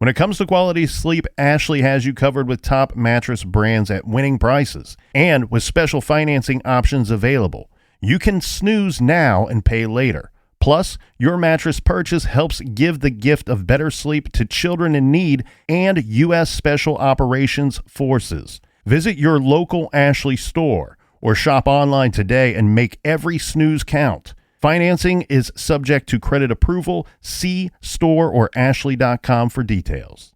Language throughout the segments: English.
When it comes to quality sleep, Ashley has you covered with top mattress brands at winning prices and with special financing options available. You can snooze now and pay later. Plus, your mattress purchase helps give the gift of better sleep to children in need and U.S. Special Operations Forces. Visit your local Ashley store or shop online today and make every snooze count. Financing is subject to credit approval. See store or ashley.com for details.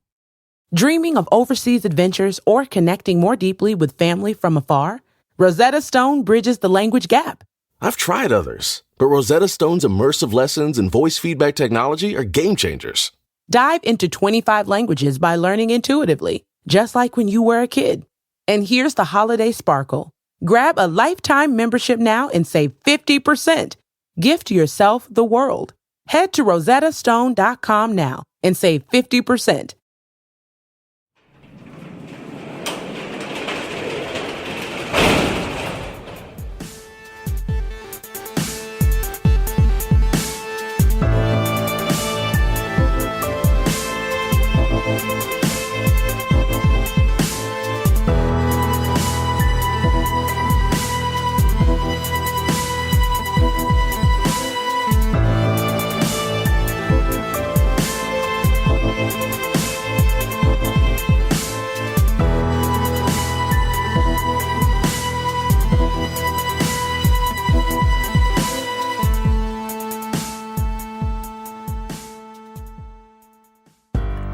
Dreaming of overseas adventures or connecting more deeply with family from afar? Rosetta Stone bridges the language gap. I've tried others, but Rosetta Stone's immersive lessons and voice feedback technology are game changers. Dive into 25 languages by learning intuitively, just like when you were a kid. And here's the holiday sparkle. Grab a lifetime membership now and save 50%. Gift yourself the world. Head to rosettastone.com now and save 50%.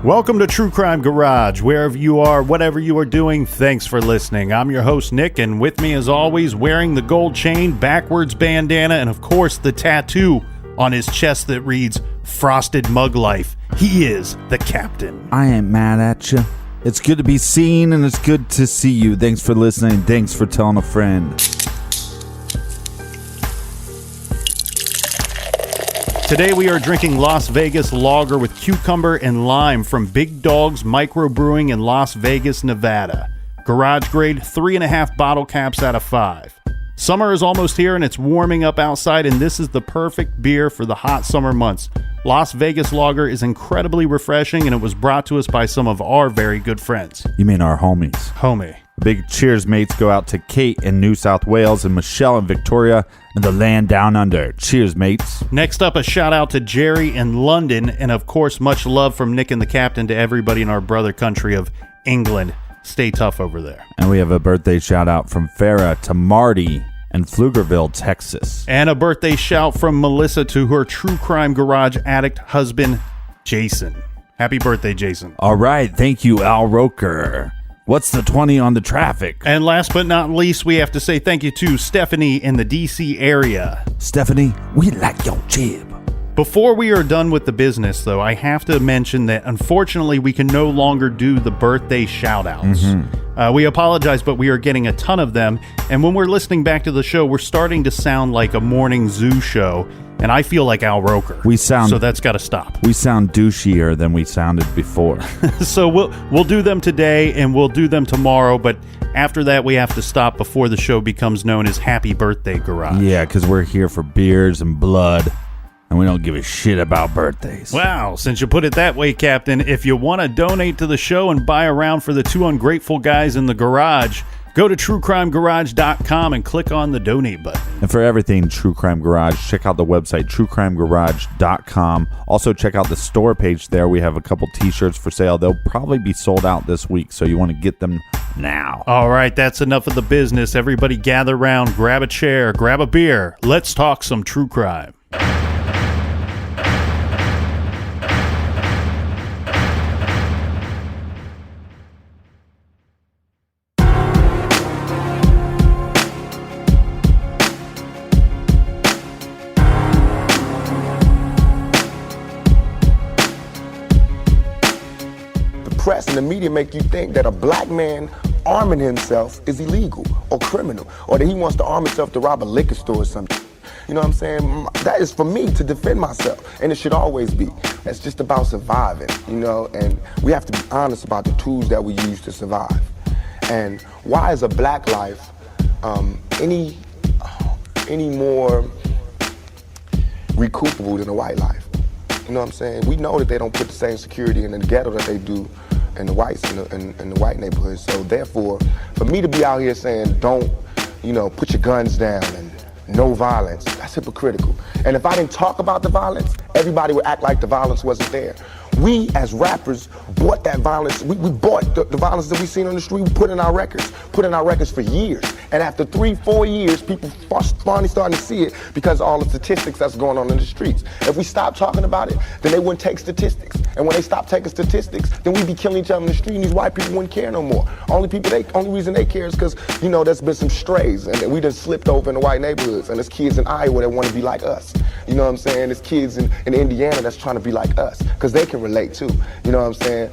Welcome to True Crime Garage. Wherever you are, whatever you are doing, thanks for listening. I'm your host, Nick, and with me as always, wearing the gold chain, backwards bandana, and of course the tattoo on his chest that reads Frosted Mug Life. He is the captain. I ain't mad at you. It's good to be seen and it's good to see you. Thanks for listening. Thanks for telling a friend. Today we are drinking Las Vegas Lager with cucumber and lime from Big Dog's Microbrewing in Las Vegas, Nevada. Garage grade, 3.5 bottle caps out of 5. Summer is almost here and it's warming up outside, and this is the perfect beer for the hot summer months. Las Vegas Lager is incredibly refreshing, and it was brought to us by some of our very good friends. You mean our homies? Homie. Big cheers, mates, go out to Kate in New South Wales and Michelle in Victoria and the land down under. Cheers, mates. Next up, a shout out to Jerry in London, and of course, much love from Nick and the Captain to everybody in our brother country of England. Stay tough over there. And we have a birthday shout out from Farah to Marty in Pflugerville, Texas. And a birthday shout from Melissa to her True Crime Garage addict husband, Jason. Happy birthday, Jason. All right. Thank you, Al Roker. What's the 20 on the traffic? And last but not least, we have to say thank you to Stephanie in the D.C. area. Stephanie, we like your jib. Before we are done with the business, though, I have to mention that unfortunately we can no longer do the birthday shout-outs. We apologize, but we are getting a ton of them. And when we're listening back to the show, we're starting to sound like a morning zoo show. And I feel like Al Roker. So that's got to stop. We sound douchier than we sounded before. So we'll do them today and we'll do them tomorrow. But after that, we have to stop before the show becomes known as Happy Birthday Garage. Yeah, because we're here for beers and blood. And we don't give a shit about birthdays. Wow, since you put it that way, Captain, if you want to donate to the show and buy a round for the two ungrateful guys in the garage, go to truecrimegarage.com and click on the donate button. And for everything True Crime Garage, check out the website truecrimegarage.com. Also check out the store page there. We have a couple t-shirts for sale. They'll probably be sold out this week, so you want to get them now. All right, that's enough of the business. Everybody gather around, grab a chair, grab a beer. Let's talk some true crime. Press and the media make you think that a black man arming himself is illegal or criminal, or that he wants to arm himself to rob a liquor store or something. You know what I'm saying? That is for me to defend myself, and it should always be. It's just about surviving, you know, and we have to be honest about the tools that we use to survive. And why is a black life any more recoupable than a white life? You You know what I'm saying? We know that they don't put the same security in the ghetto that they do in the whites in the white neighborhoods. So therefore, for me to be out here saying don't, put your guns down and no violence, that's hypocritical. And if I didn't talk about the violence, everybody would act like the violence wasn't there. We as rappers bought that violence. We bought the violence that we seen on the street. We put in our records for years. And after 3-4 years, people finally starting to see it because of all the statistics that's going on in the streets. If we stop talking about it, then they wouldn't take statistics. And when they stop taking statistics, then we'd be killing each other in the street and these white people wouldn't care no more. Only reason they care is because, there's been some strays and we just slipped over in the white neighborhoods. And there's kids in Iowa that want to be like us. You know what I'm saying? There's kids in Indiana that's trying to be like us because they can relate too. You know what I'm saying?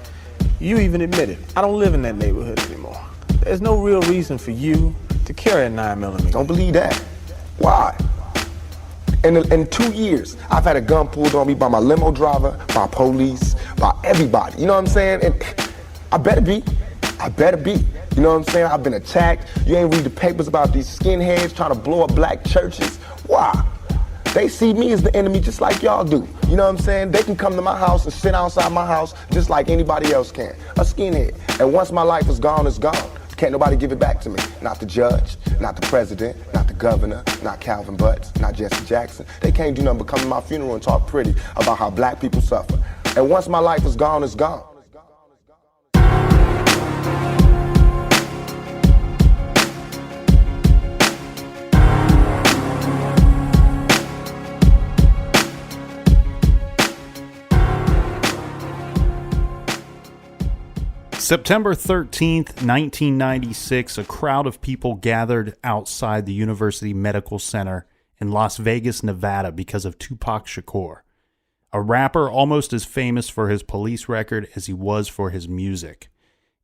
You even admitted, I don't live in that neighborhood anymore. There's no real reason for you to carry a 9mm. Don't believe that. Why? In 2 years, I've had a gun pulled on me by my limo driver, by police, by everybody. You know what I'm saying? And I better be. You know what I'm saying? I've been attacked. You ain't read the papers about these skinheads trying to blow up black churches. Why? They see me as the enemy just like y'all do. You know what I'm saying? They can come to my house and sit outside my house just like anybody else can. A skinhead. And once my life is gone, it's gone. Can't nobody give it back to me. Not the judge, not the president, not the governor, not Calvin Butts, not Jesse Jackson. They can't do nothing but come to my funeral and talk pretty about how black people suffer. And once my life is gone, it's gone. September 13th, 1996, a crowd of people gathered outside the University Medical Center in Las Vegas, Nevada because of Tupac Shakur, a rapper almost as famous for his police record as he was for his music.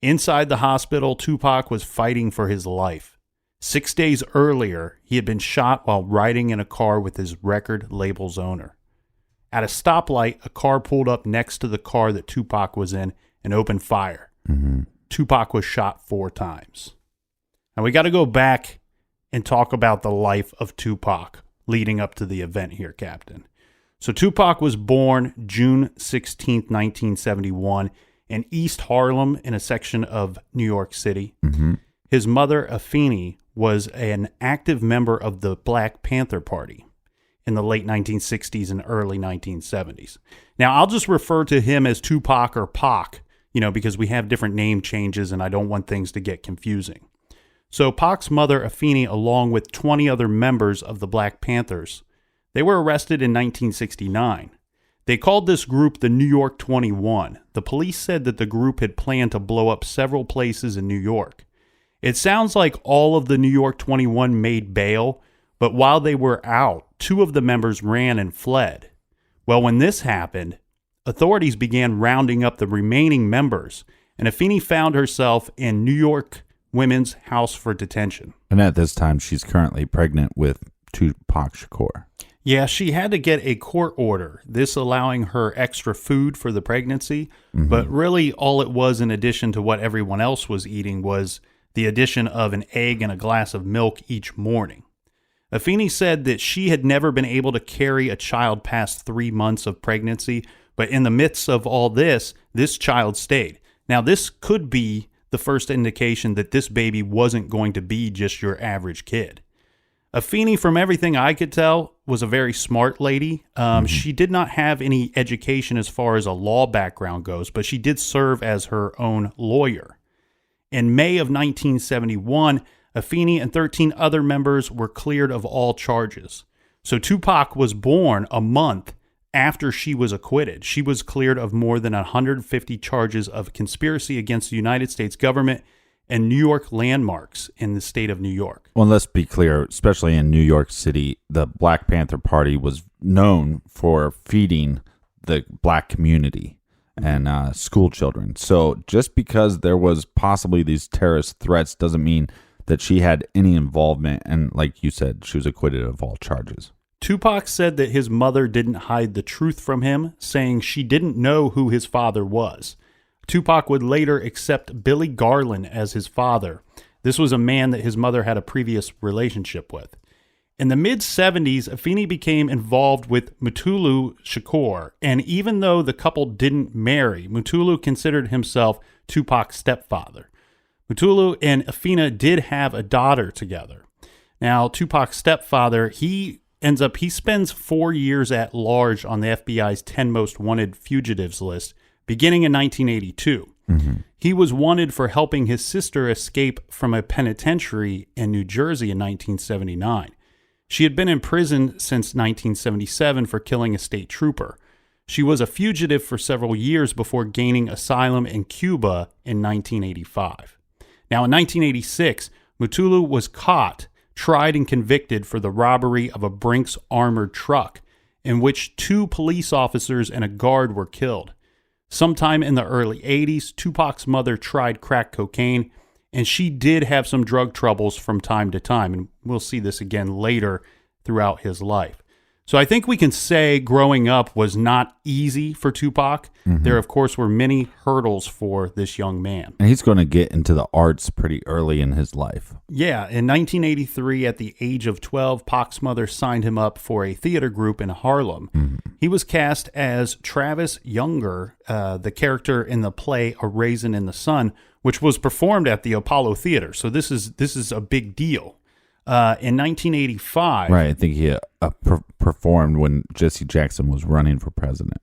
Inside the hospital, Tupac was fighting for his life. 6 days earlier, he had been shot while riding in a car with his record label's owner. At a stoplight, a car pulled up next to the car that Tupac was in and opened fire. Mm-hmm. Tupac was shot 4 times. Now we got to go back and talk about the life of Tupac leading up to the event here, Captain. So Tupac was born June 16th, 1971 in East Harlem in a section of New York City. Mm-hmm. His mother, Afeni, was an active member of the Black Panther Party in the late 1960s and early 1970s. Now, I'll just refer to him as Tupac or Pac, because we have different name changes and I don't want things to get confusing. So Pac's mother, Afeni, along with 20 other members of the Black Panthers, they were arrested in 1969. They called this group the New York 21. The police said that the group had planned to blow up several places in New York. It sounds like all of the New York 21 made bail, but while they were out, 2 of the members ran and fled. Well, when this happened, authorities began rounding up the remaining members, and Afeni found herself in New York Women's House for Detention. And at this time, she's currently pregnant with Tupac Shakur. Yeah, she had to get a court order, this allowing her extra food for the pregnancy, but really all it was in addition to what everyone else was eating was the addition of an egg and a glass of milk each morning. Afeni said that she had never been able to carry a child past 3 months of pregnancy, but in the midst of all this child stayed. Now, this could be the first indication that this baby wasn't going to be just your average kid. Afeni, from everything I could tell, was a very smart lady. She did not have any education as far as a law background goes, but she did serve as her own lawyer. In May of 1971, Afeni and 13 other members were cleared of all charges. So Tupac was born a month after she was acquitted. She was cleared of more than 150 charges of conspiracy against the United States government and New York landmarks in the state of New York. Well, let's be clear, especially in New York City, the Black Panther Party was known for feeding the black community and school children. So just because there was possibly these terrorist threats doesn't mean that she had any involvement. And like you said, she was acquitted of all charges. Tupac said that his mother didn't hide the truth from him, saying she didn't know who his father was. Tupac would later accept Billy Garland as his father. This was a man that his mother had a previous relationship with. In the mid-'70s, Afeni became involved with Mutulu Shakur, and even though the couple didn't marry, Mutulu considered himself Tupac's stepfather. Mutulu and Afeni did have a daughter together. Now, Tupac's stepfather, he spends 4 years at large on the FBI's 10 most wanted fugitives list, beginning in 1982. He was wanted for helping his sister escape from a penitentiary in New Jersey in 1979. She had been in prison since 1977 for killing a state trooper. She was a fugitive for several years before gaining asylum in Cuba in 1985. Now, in 1986, Mutulu was caught, tried, and convicted for the robbery of a Brinks armored truck, in which 2 police officers and a guard were killed. Sometime in the early 80s, Tupac's mother tried crack cocaine, and she did have some drug troubles from time to time, and we'll see this again later throughout his life. So I think we can say growing up was not easy for Tupac. There, of course, were many hurdles for this young man. And he's going to get into the arts pretty early in his life. Yeah, in 1983, at the age of 12, Pac's mother signed him up for a theater group in Harlem. He was cast as Travis Younger, the character in the play A Raisin in the Sun, which was performed at the Apollo Theater. So this is a big deal. In 1985... Right, I think he performed when Jesse Jackson was running for president.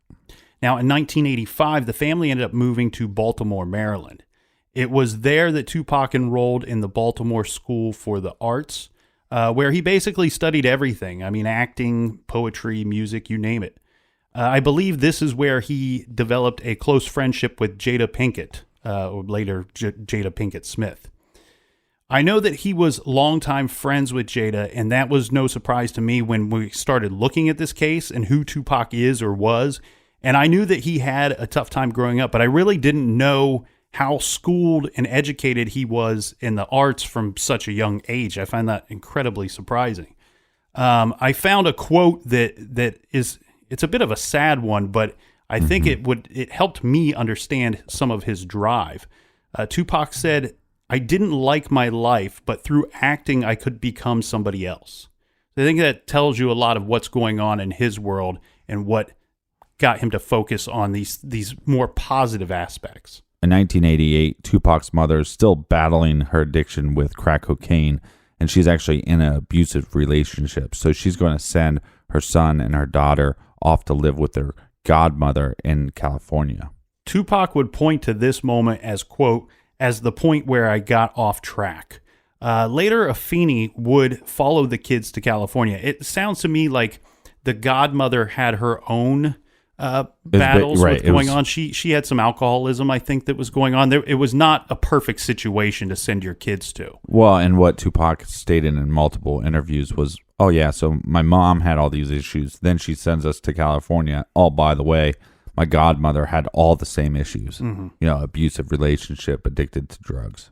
Now, in 1985, the family ended up moving to Baltimore, Maryland. It was there that Tupac enrolled in the Baltimore School for the Arts, where he basically studied everything. I mean, acting, poetry, music, you name it. I believe this is where he developed a close friendship with Jada Pinkett, or later Jada Pinkett Smith. I know that he was longtime friends with Jada, and that was no surprise to me when we started looking at this case and who Tupac is or was. And I knew that he had a tough time growing up, but I really didn't know how schooled and educated he was in the arts from such a young age. I find that incredibly surprising. I found a quote it's a bit of a sad one, but I think it helped me understand some of his drive. Tupac said, "I didn't like my life, but through acting, I could become somebody else." I think that tells you a lot of what's going on in his world and what got him to focus on these more positive aspects. In 1988, Tupac's mother is still battling her addiction with crack cocaine, and she's actually in an abusive relationship. So she's going to send her son and her daughter off to live with their godmother in California. Tupac would point to this moment as, quote, "as the point where I got off track." Later, Afeni would follow the kids to California. It sounds to me like the godmother had her own battles going on. She had some alcoholism, I think, that was going on. It was not a perfect situation to send your kids to. Well, and what Tupac stated in multiple interviews was, oh yeah, so my mom had all these issues. Then she sends us to California. Oh, by the way, my godmother had all the same issues. Abusive relationship, addicted to drugs.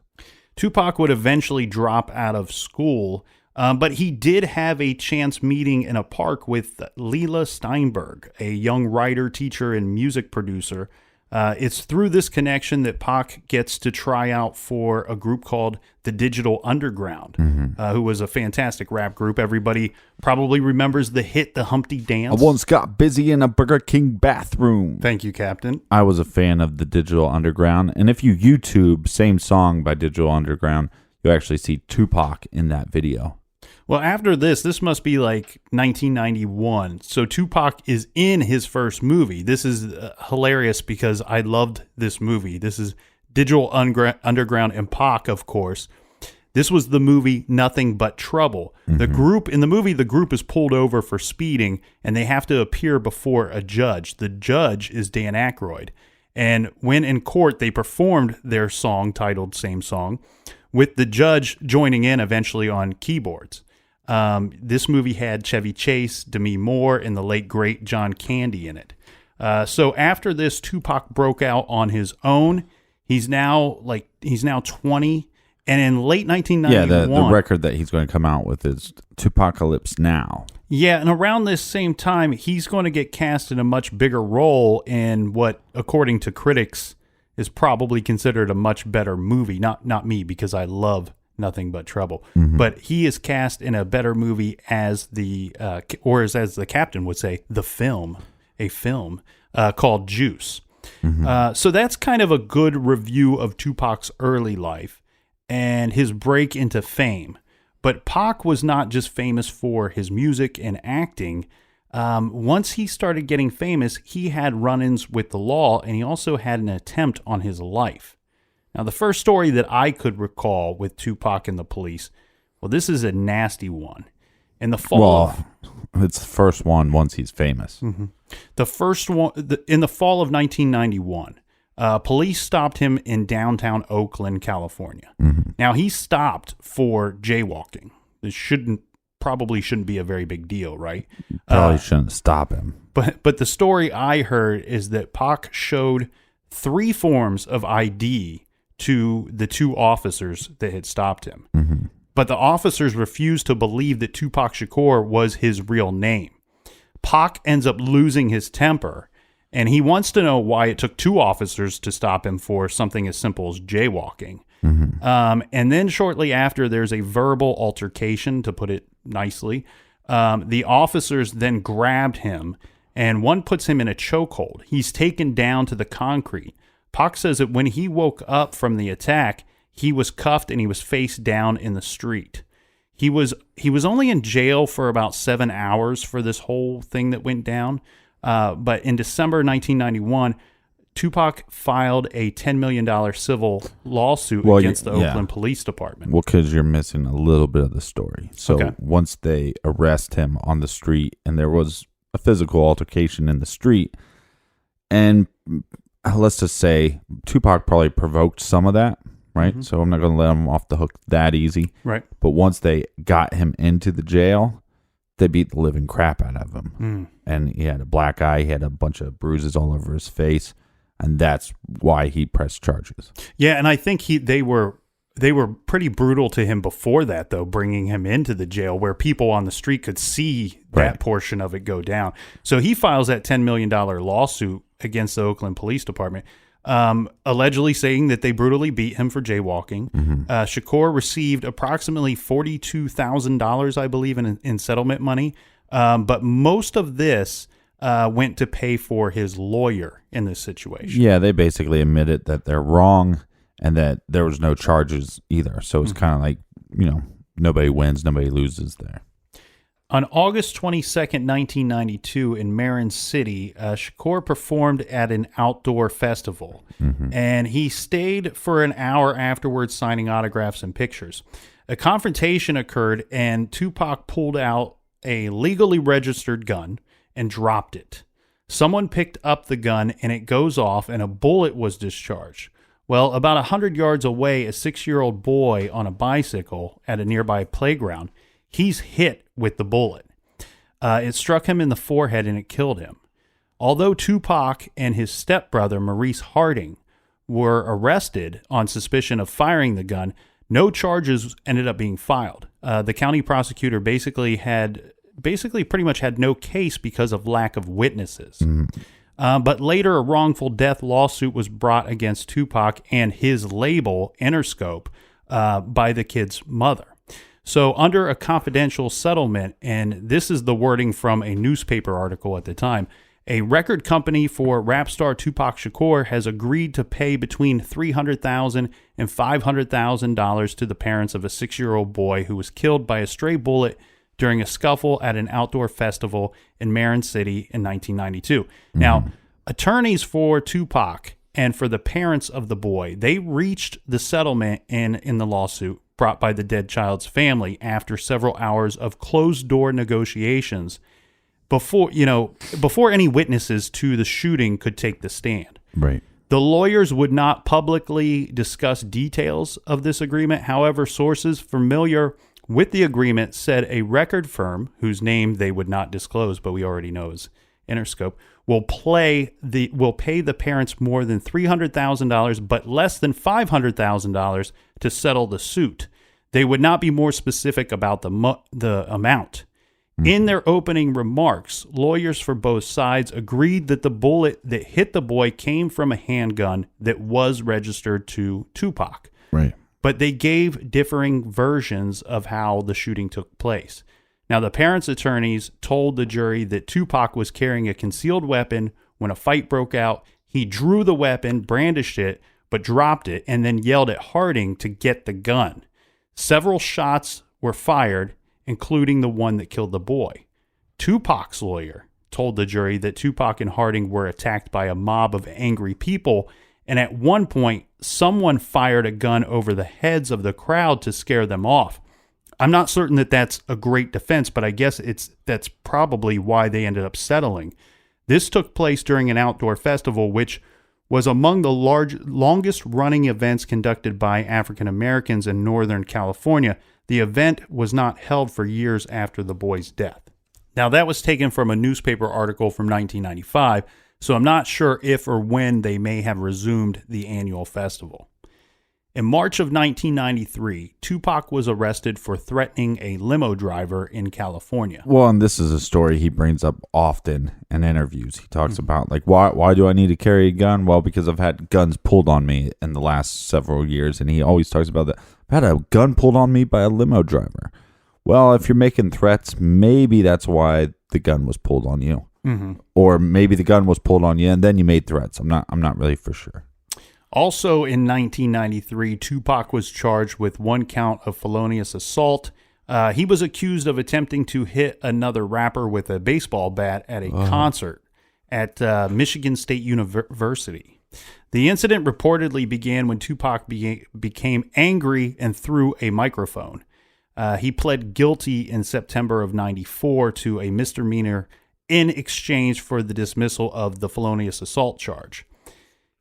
Tupac would eventually drop out of school, but he did have a chance meeting in a park with Leila Steinberg, a young writer, teacher, and music producer. It's through this connection that Pac gets to try out for a group called the Digital Underground, who was a fantastic rap group. Everybody probably remembers the hit The Humpty Dance. I once got busy in a Burger King bathroom. Thank you, Captain. I was a fan of the Digital Underground, and if you YouTube same song by Digital Underground, you'll actually see Tupac in that video. Well, after this must be like 1991. So Tupac is in his first movie. This is hilarious because I loved this movie. This is Digital Underground and Pac, of course. This was the movie Nothing But Trouble. The group is pulled over for speeding, and they have to appear before a judge. The judge is Dan Aykroyd. And when in court, they performed their song titled Same Song, with the judge joining in eventually on keyboards. This movie had Chevy Chase, Demi Moore, and the late great John Candy in it. So after this, Tupac broke out on his own. He's now 20, and in late 1991, the record that he's going to come out with is Tupacalypse Now. Yeah, and around this same time, he's going to get cast in a much bigger role in what, according to critics, is probably considered a much better movie. Not me, because I love Nothing But Trouble. But he is cast in a better movie as as the captain would say, a film called Juice. So that's kind of a good review of Tupac's early life and his break into fame. But Pac was not just famous for his music and acting. Once he started getting famous, he had run-ins with the law, and he also had an attempt on his life. Now, the first story that I could recall with Tupac and the police, well, this is a nasty one. In the fall, it's the first one once he's famous. The first one in the fall of 1991, police stopped him in downtown Oakland, California. Now, he stopped for jaywalking. This probably shouldn't be a very big deal, right? Probably shouldn't stop him. But the story I heard is that Pac showed 3 forms of ID to the 2 officers that had stopped him. But the officers refused to believe that Tupac Shakur was his real name. Pac ends up losing his temper, and he wants to know why it took 2 officers to stop him for something as simple as jaywalking. And then shortly after, there's a verbal altercation, to put it nicely. The officers then grabbed him, and one puts him in a chokehold. He's taken down to the concrete. Pac says that when he woke up from the attack, he was cuffed and he was face down in the street. He was only in jail for about 7 hours for this whole thing that went down. But in December 1991, Tupac filed a $10 million civil lawsuit against the Oakland Police Department. Well, because you're missing a little bit of the story. So once they arrest him on the street, and there was a physical altercation in the street, and let's just say Tupac probably provoked some of that, right? So I'm not going to let him off the hook that easy. Right. But once they got him into the jail, they beat the living crap out of him. And he had a black eye. He had a bunch of bruises all over his face. And that's why he pressed charges. Yeah, and I think they were pretty brutal to him before that, though, bringing him into the jail where people on the street could see that portion of it go down. So he files that $10 million lawsuit against the Oakland Police Department, allegedly saying that they brutally beat him for jaywalking. Shakur received approximately $42,000, I believe, in settlement money. But most of this went to pay for his lawyer in this situation. Yeah, they basically admitted that they're wrong and that there was no charges either. So it's kind of like, nobody wins, nobody loses there. On August 22nd, 1992, in Marin City, Shakur performed at an outdoor festival, and he stayed for an hour afterwards signing autographs and pictures. A confrontation occurred, and Tupac pulled out a legally registered gun and dropped it. Someone picked up the gun, and it goes off, and a bullet was discharged. Well, about 100 yards away, a 6-year-old boy on a bicycle at a nearby playground, he's hit with the bullet. It struck him in the forehead, and it killed him. Although Tupac and his stepbrother, Maurice Harding, were arrested on suspicion of firing the gun, no charges ended up being filed. The county prosecutor basically pretty much had no case because of lack of witnesses. But later, a wrongful death lawsuit was brought against Tupac and his label, Interscope, by the kid's mother. So under a confidential settlement, and this is the wording from a newspaper article at the time, a record company for rap star Tupac Shakur has agreed to pay between $300,000 and $500,000 to the parents of a 6-year-old boy who was killed by a stray bullet during a scuffle at an outdoor festival in Marin City in 1992. Now, attorneys for Tupac and for the parents of the boy, they reached the settlement in the lawsuit brought by the dead child's family after several hours of closed-door negotiations before any witnesses to the shooting could take the stand. Right. The lawyers would not publicly discuss details of this agreement. However, sources familiar with the agreement said a record firm, whose name they would not disclose, but we already know is Interscope, will pay the parents more than $300,000, but less than $500,000 to settle the suit. They would not be more specific about the amount. In their opening remarks, lawyers for both sides agreed that the bullet that hit the boy came from a handgun that was registered to Tupac. Right. but they gave differing versions of how the shooting took place. Now, the parents' attorneys told the jury that Tupac was carrying a concealed weapon when a fight broke out. He drew the weapon, brandished it, but dropped it, and then yelled at Harding to get the gun. Several shots were fired, including the one that killed the boy. Tupac's lawyer told the jury that Tupac and Harding were attacked by a mob of angry people, and at one point, someone fired a gun over the heads of the crowd to scare them off. I'm not certain that that's a great defense, but I guess that's probably why they ended up settling. This took place during an outdoor festival, which was among the longest running events conducted by African Americans in Northern California. The event was not held for years after the boy's death. Now, that was taken from a newspaper article from 1995, so I'm not sure if or when they may have resumed the annual festival. In March of 1993, Tupac was arrested for threatening a limo driver in California. Well, and this is a story he brings up often in interviews. He talks about, like, why do I need to carry a gun? Well, because I've had guns pulled on me in the last several years, and he always talks about that. I've had a gun pulled on me by a limo driver. Well, if you're making threats, maybe that's why the gun was pulled on you. Mm-hmm. Or maybe the gun was pulled on you and then you made threats. I'm not really for sure. Also in 1993, Tupac was charged with one count of felonious assault. He was accused of attempting to hit another rapper with a baseball bat at a concert at Michigan State University. The incident reportedly began when Tupac became angry and threw a microphone. He pled guilty in September of 94 to a misdemeanor in exchange for the dismissal of the felonious assault charge.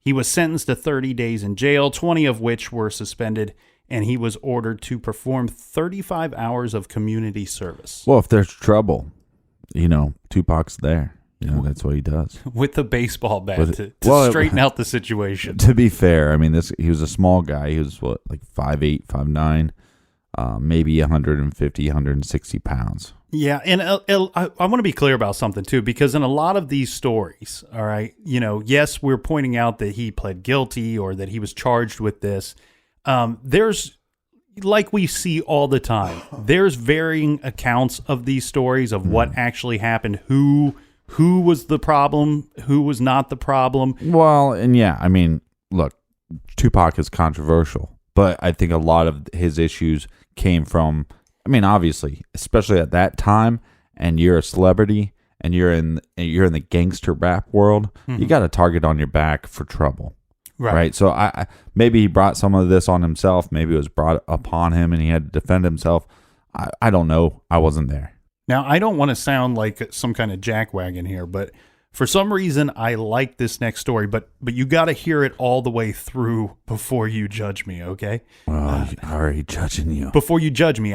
He was sentenced to 30 days in jail, 20 of which were suspended, and he was ordered to perform 35 hours of community service. Well, if there's trouble, Tupac's there. That's what he does. With the baseball bat to straighten out the situation. To be fair, I mean, he was a small guy. He was, like 5'8", 5'9", maybe 150, 160 pounds. Yeah, and I want to be clear about something, too, because in a lot of these stories, all right, yes, we're pointing out that he pled guilty or that he was charged with this. There's, like we see all the time, there's varying accounts of these stories of what actually happened, who was the problem, who was not the problem. Well, and yeah, I mean, look, Tupac is controversial, but I think a lot of his issues came from, I mean, obviously, especially at that time, and you're a celebrity, and you're in the gangster rap world, you got a target on your back for trouble, right? So I maybe he brought some of this on himself. Maybe it was brought upon him, and he had to defend himself. I don't know. I wasn't there. Now, I don't want to sound like some kind of jackwagon here, but for some reason, I like this next story, but you got to hear it all the way through before you judge me, okay? Well, I'm already judging you. Before you judge me,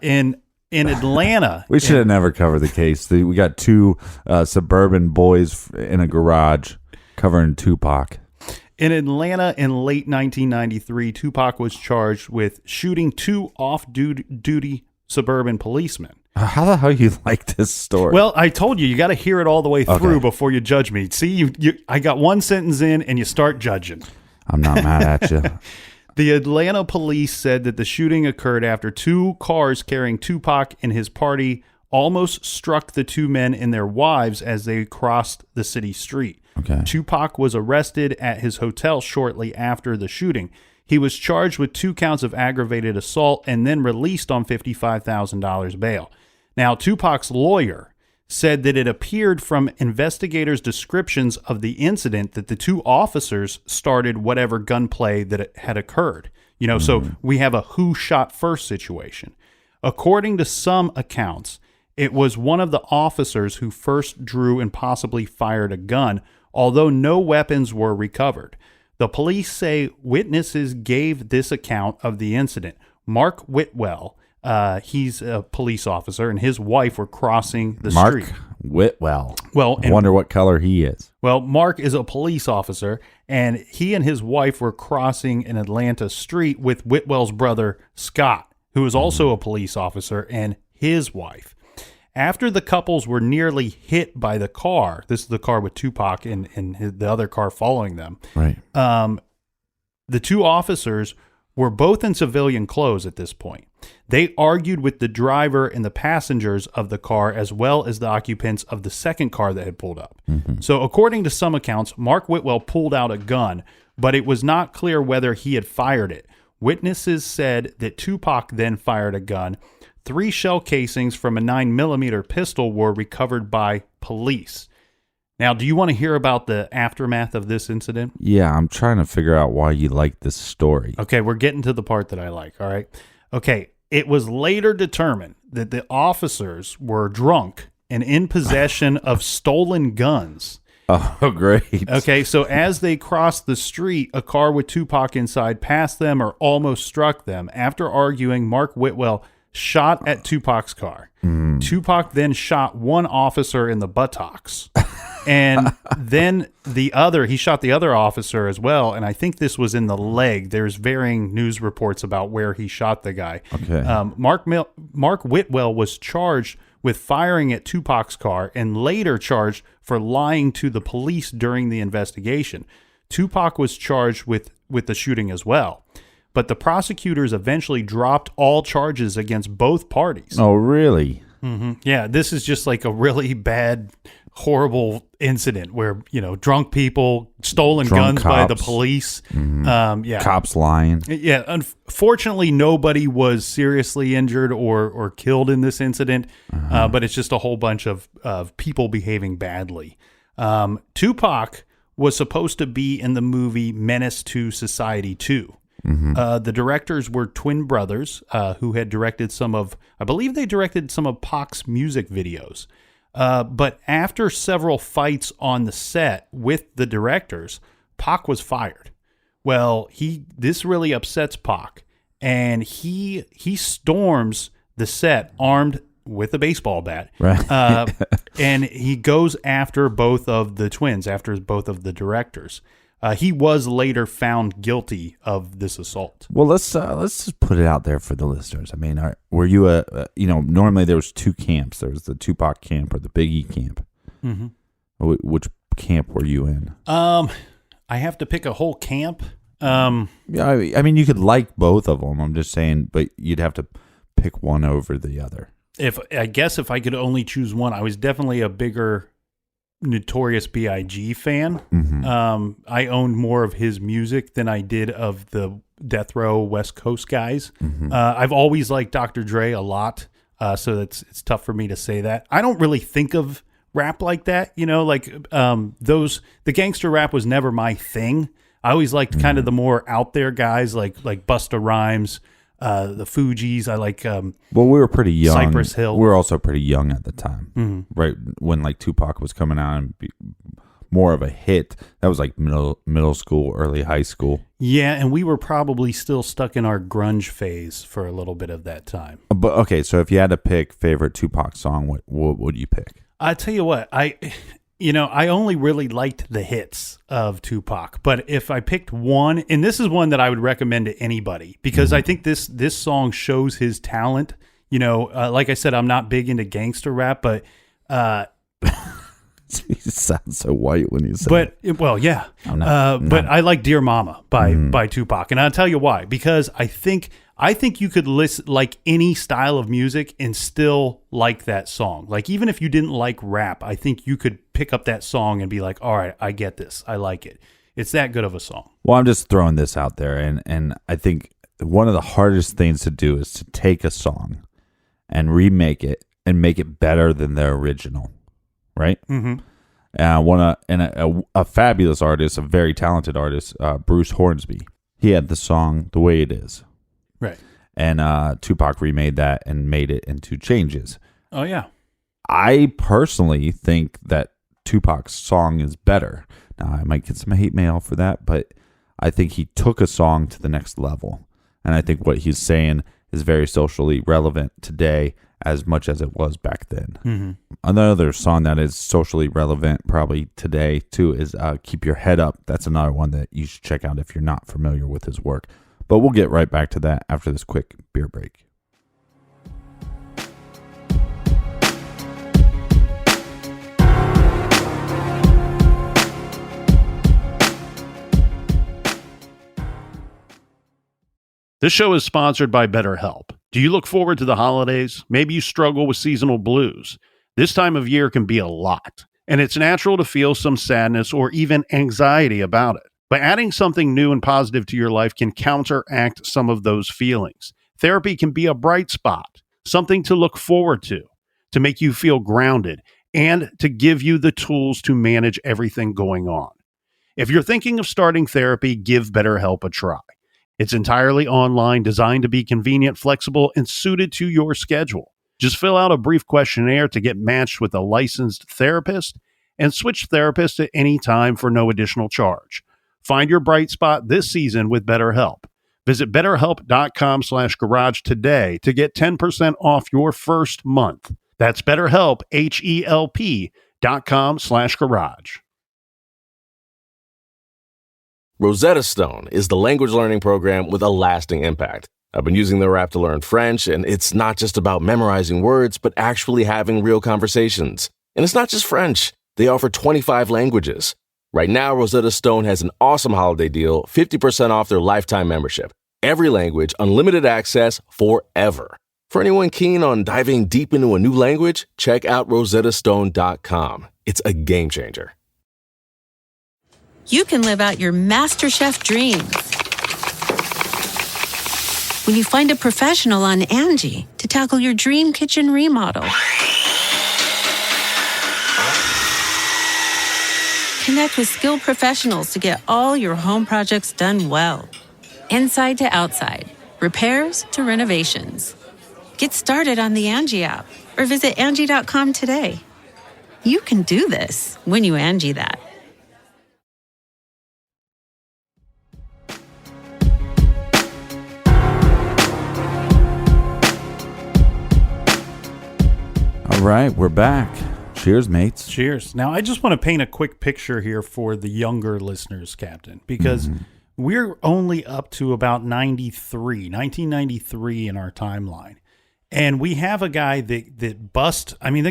in Atlanta. We should have never covered the case. We got two suburban boys in a garage covering Tupac. In Atlanta in late 1993, Tupac was charged with shooting two off-duty suburban policemen. How the hell you like this story? Well, I told you got to hear it all the way through before you judge me. See, I got one sentence in and you start judging. I'm not mad at you. The Atlanta police said that the shooting occurred after two cars carrying Tupac and his party almost struck the two men and their wives as they crossed the city street. Okay. Tupac was arrested at his hotel shortly after the shooting. He was charged with 2 counts of aggravated assault and then released on $55,000 bail. Now, Tupac's lawyer said that it appeared from investigators' descriptions of the incident that the two officers started whatever gunplay that had occurred. So we have a who shot first situation. According to some accounts, it was one of the officers who first drew and possibly fired a gun, although no weapons were recovered. The police say witnesses gave this account of the incident. Mark Whitwell, he's a police officer, and his wife were crossing the street. Mark Whitwell. Well, I wonder what color he is. Well, Mark is a police officer, and he and his wife were crossing an Atlanta street with Whitwell's brother, Scott, who is also a police officer, and his wife. After the couples were nearly hit by the car, this is the car with Tupac and the other car following them, right? The two officers were both in civilian clothes at this point. They argued with the driver and the passengers of the car, as well as the occupants of the second car that had pulled up. So according to some accounts, Mark Whitwell pulled out a gun, but it was not clear whether he had fired it. Witnesses said that Tupac then fired a gun. 3 shell casings from a 9mm pistol were recovered by police. Now, do you want to hear about the aftermath of this incident? Yeah, I'm trying to figure out why you like this story. Okay, we're getting to the part that I like, all right? Okay, it was later determined that the officers were drunk and in possession of stolen guns. Oh, great. Okay, so as they crossed the street, a car with Tupac inside passed them or almost struck them. After arguing, Mark Whitwell shot at Tupac's car. Tupac then shot one officer in the buttocks. And then he shot the other officer as well. And I think this was in the leg. There's varying news reports about where he shot the guy. Okay. Mark Whitwell was charged with firing at Tupac's car and later charged for lying to the police during the investigation. Tupac was charged with the shooting as well. But the prosecutors eventually dropped all charges against both parties. Oh, really? Mm-hmm. Yeah, this is just like a really bad, horrible incident where, drunk people, stolen guns by the police. Yeah, Cops lying. Yeah, unfortunately, nobody was seriously injured or killed in this incident, but it's just a whole bunch of people behaving badly. Tupac was supposed to be in the movie Menace to Society 2. The directors were twin brothers who had directed I believe they directed some of Pac's music videos. But after several fights on the set with the directors, Pac was fired. Well, this really upsets Pac, and he storms the set armed with a baseball bat. Right. And he goes after both of the twins, after both of the directors. He was later found guilty of this assault. Well, let's just put it out there for the listeners. I mean, were you normally there was 2 camps. There was the Tupac camp or the Biggie camp. Mm-hmm. Which camp were you in? I have to pick a whole camp. Yeah, I mean, you could like both of them. I'm just saying, but you'd have to pick one over the other. If I could only choose one, I was definitely a bigger Notorious B.I.G. fan. Mm-hmm. I owned more of his music than I did of the Death Row West Coast guys. Mm-hmm. I've always liked Dr. Dre a lot, so it's tough for me to say that. I don't really think of rap like that, the gangster rap was never my thing. I always liked kind of the more out there guys like Busta Rhymes, the Fugees. I like. Well, we were pretty young. Cypress Hill. We were also pretty young at the time, right when Tupac was coming out and more of a hit. That was like middle school, early high school. Yeah, and we were probably still stuck in our grunge phase for a little bit of that time. But okay, so if you had to pick favorite Tupac song, what would you pick? I tell you what, I only really liked the hits of Tupac, but if I picked one, and this is one that I would recommend to anybody, because I think this song shows his talent. Like I said, I'm not big into gangster rap, but you sound so white when you say it. Well, yeah. But I like Dear Mama by Tupac, and I'll tell you why. Because I think you could listen like any style of music and still like that song. Like even if you didn't like rap, I think you could pick up that song and be like, all right, I get this. I like it. It's that good of a song. Well, I'm just throwing this out there, and I think one of the hardest things to do is to take a song and remake it and make it better than the original, right? Mm-hmm. A fabulous artist, a very talented artist, Bruce Hornsby. He had the song "The Way It Is," right? And Tupac remade that and made it into changes. Oh yeah. I personally think that Tupac's song is better. Now, I might get some hate mail for that, but I think he took a song to the next level. And I think what he's saying is very socially relevant today as much as it was back then. Mm-hmm. Another song that is socially relevant probably today, too, is Keep Your Head Up. That's another one that you should check out if you're not familiar with his work. But we'll get right back to that after this quick beer break. This show is sponsored by BetterHelp. Do you look forward to the holidays? Maybe you struggle with seasonal blues. This time of year can be a lot, and it's natural to feel some sadness or even anxiety about it. But adding something new and positive to your life can counteract some of those feelings. Therapy can be a bright spot, something to look forward to make you feel grounded, and to give you the tools to manage everything going on. If you're thinking of starting therapy, give BetterHelp a try. It's entirely online, designed to be convenient, flexible, and suited to your schedule. Just fill out a brief questionnaire to get matched with a licensed therapist and switch therapists at any time for no additional charge. Find your bright spot this season with BetterHelp. Visit BetterHelp.com/garage today to get 10% off your first month. That's BetterHelp, HELP.com/garage. Rosetta Stone is the language learning program with a lasting impact. I've been using their app to learn French, and it's not just about memorizing words, but actually having real conversations. And it's not just French. They offer 25 languages. Right now, Rosetta Stone has an awesome holiday deal, 50% off their lifetime membership. Every language, unlimited access forever. For anyone keen on diving deep into a new language, check out rosettastone.com. It's a game changer. You can live out your MasterChef dreams when you find a professional on Angie to tackle your dream kitchen remodel. Connect with skilled professionals to get all your home projects done well. Inside to outside, repairs to renovations. Get started on the Angie app or visit Angie.com today. You can do this when you Angie that. All right, we're back. Cheers, mates. Cheers. Now, I just want to paint a quick picture here for the younger listeners, Captain, because we're only up to about 1993 in our timeline. And we have a guy that the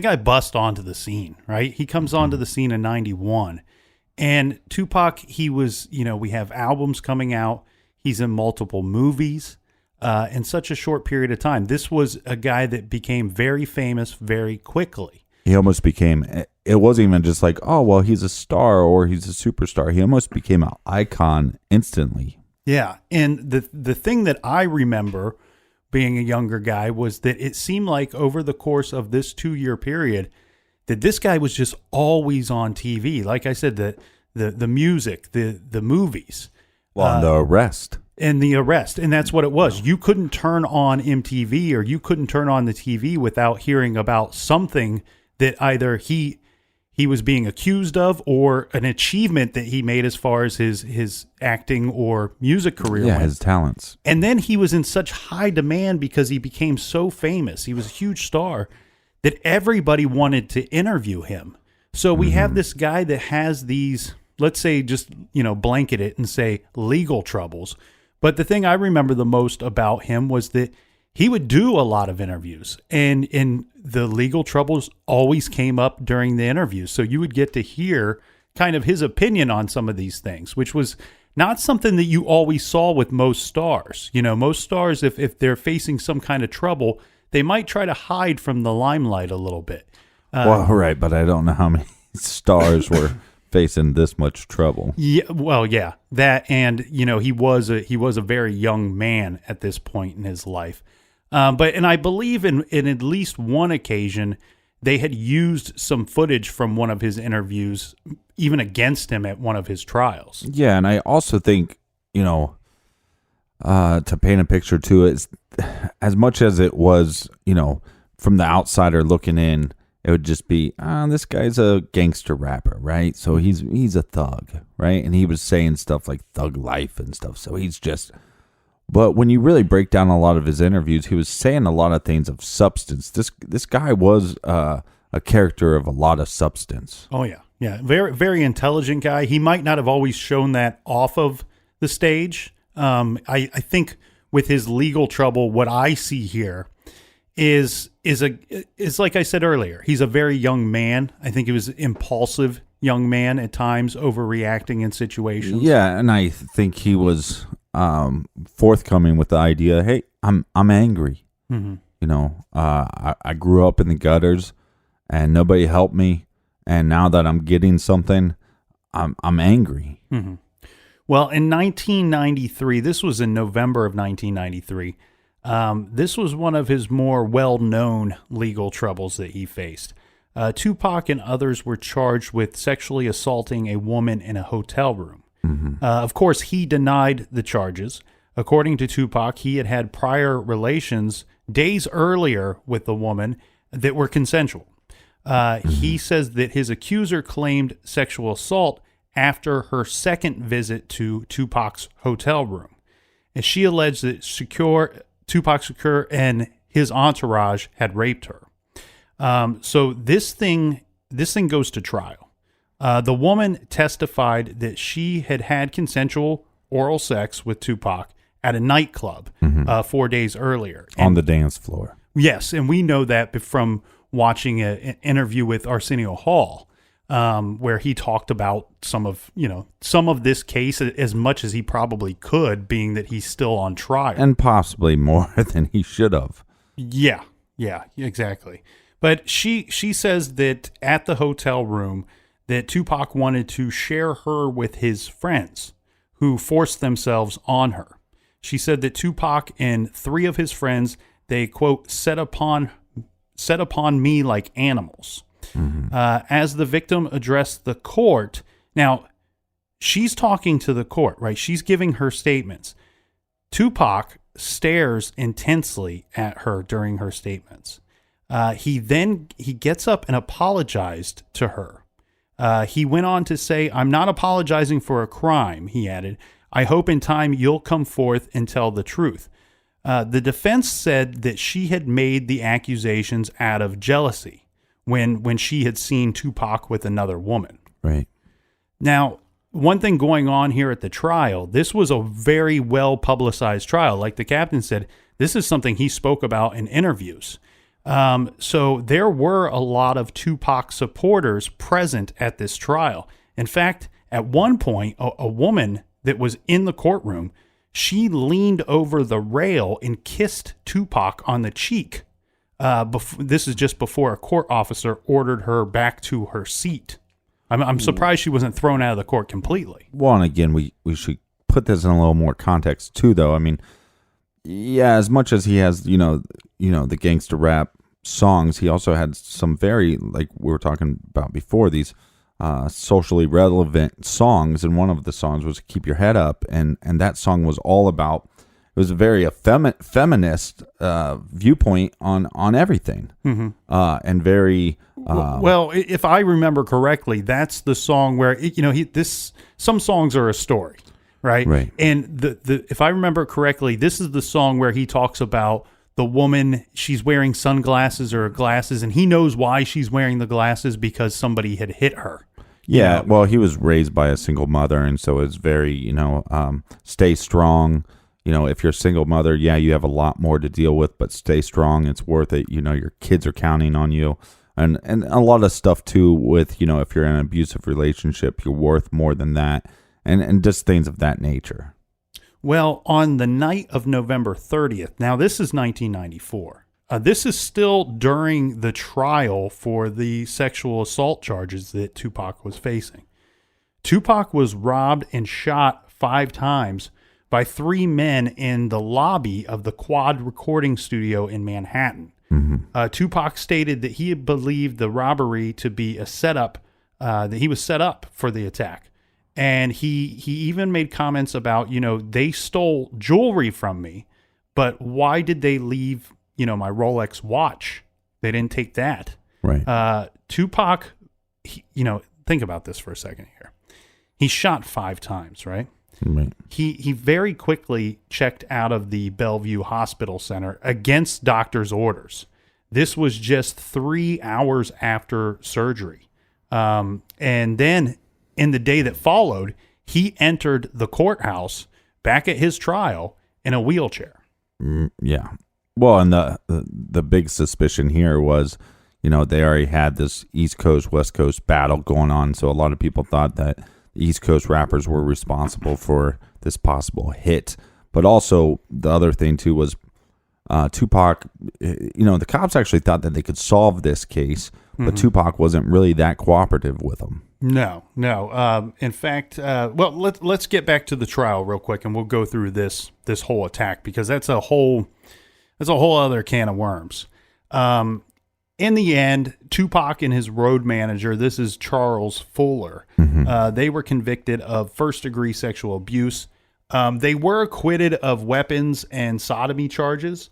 guy bust onto the scene, right? He comes onto the scene in 91. And Tupac, he was, we have albums coming out. He's in multiple movies. In such a short period of time. This was a guy that became very famous very quickly. He almost became, it wasn't even just like, oh, well, he's a star or he's a superstar. He almost became an icon instantly. Yeah. And the thing that I remember being a younger guy was that it seemed like over the course of this 2-year period that this guy was just always on TV. Like I said, the music, the movies. Well, and the arrest. And the arrest. And that's what it was. You couldn't turn on MTV or you couldn't turn on the TV without hearing about something that either he was being accused of or an achievement that he made as far as his acting or music career. Yeah, went. his talents. And then he was in such high demand because he became so famous. He was a huge star that everybody wanted to interview him. So we have this guy that has these, let's say just, blanket it and say legal troubles. But the thing I remember the most about him was that he would do a lot of interviews, and the legal troubles always came up during the interviews. So you would get to hear kind of his opinion on some of these things, which was not something that you always saw with most stars. Most stars, if they're facing some kind of trouble, they might try to hide from the limelight a little bit. Well, right, but I don't know how many stars were facing this much trouble. Yeah, well, yeah, that, and he was a very young man at this point in his life. But I believe in at least one occasion they had used some footage from one of his interviews, even against him at one of his trials. Yeah, and I also think to paint a picture too, is as much as it was from the outsider looking in. It would just be, this guy's a gangster rapper, right? So he's a thug, right? And he was saying stuff like thug life and stuff. So he's just, but when you really break down a lot of his interviews, he was saying a lot of things of substance. This guy was a character of a lot of substance. Oh yeah, yeah, very very intelligent guy. He might not have always shown that off of the stage. I think with his legal trouble, what I see here is like I said earlier, he's a very young man. I think he was an impulsive young man at times, overreacting in situations. Yeah, and I think he was forthcoming with the idea, hey, I'm angry. Mm-hmm. You know, I grew up in the gutters and nobody helped me. And now that I'm getting something, I'm angry. Mm-hmm. Well, in 1993, this was in November of 1993, this was one of his more well-known legal troubles that he faced. Tupac and others were charged with sexually assaulting a woman in a hotel room. Mm-hmm. Of course, he denied the charges. According to Tupac, he had prior relations days earlier with the woman that were consensual. He says that his accuser claimed sexual assault after her second visit to Tupac's hotel room. And she alleged that Tupac Shakur and his entourage had raped her. So this thing goes to trial. The woman testified that she had consensual oral sex with Tupac at a nightclub 4 days earlier. On the dance floor. Yes, and we know that from watching an interview with Arsenio Hall, where he talked about some of this case as much as he probably could, being that he's still on trial. And possibly more than he should have. Yeah, exactly. But she says that at the hotel room that Tupac wanted to share her with his friends who forced themselves on her. She said that Tupac and three of his friends, they, quote, set upon me like animals. Mm-hmm. As the victim addressed the court, now she's talking to the court, right? She's giving her statements. Tupac stares intensely at her during her statements. He gets up and apologized to her. He went on to say, "I'm not apologizing for a crime," he added. "I hope in time you'll come forth and tell the truth." The defense said that she had made the accusations out of jealousy when she had seen Tupac with another woman. Right. Now, one thing going on here at the trial, this was a very well-publicized trial. Like the captain said, this is something he spoke about in interviews. So there were a lot of Tupac supporters present at this trial. In fact, at one point, a woman that was in the courtroom, she leaned over the rail and kissed Tupac on the cheek. This is just before a court officer ordered her back to her seat. I'm surprised she wasn't thrown out of the court completely. Well, and again, we should put this in a little more context too, though. I mean, yeah, as much as he has, the gangster rap songs, he also had some very, like we were talking about before, these socially relevant songs, and one of the songs was "Keep Your Head Up," and that song was all about, it was a very feminist viewpoint on everything, and very well, if I remember correctly, that's the song where some songs are a story, right? Right. And if I remember correctly, this is the song where he talks about the woman, she's wearing sunglasses or glasses, and he knows why she's wearing the glasses, because somebody had hit her. Yeah, well, he was raised by a single mother, and so it's very, stay strong. If you're a single mother, yeah, you have a lot more to deal with, but stay strong. It's worth it. Your kids are counting on you. And a lot of stuff, too, with, if you're in an abusive relationship, you're worth more than that, and just things of that nature. Well, on the night of November 30th, now this is 1994. This is still during the trial for the sexual assault charges that Tupac was facing. Tupac was robbed and shot 5 times by 3 men in the lobby of the Quad recording studio in Manhattan. Tupac stated that he believed the robbery to be a setup, that he was set up for the attack. And he even made comments about, they stole jewelry from me, but why did they leave, my Rolex watch? They didn't take that. Right. Tupac, think about this for a second here. He shot 5 times, right? Right. He very quickly checked out of the Bellevue Hospital Center against doctor's orders. This was just 3 hours after surgery. And then in the day that followed, he entered the courthouse back at his trial in a wheelchair. Yeah. Well, and the big suspicion here was, they already had this East Coast, West Coast battle going on. So a lot of people thought that the East Coast rappers were responsible for this possible hit But also the other thing too was Tupac, the cops actually thought that they could solve this case, but Tupac wasn't really that cooperative with them. No. In fact, let's get back to the trial real quick, and we'll go through this whole attack, because that's a whole other can of worms. In the end, Tupac and his road manager, this is Charles Fuller, they were convicted of first-degree sexual abuse. They were acquitted of weapons and sodomy charges.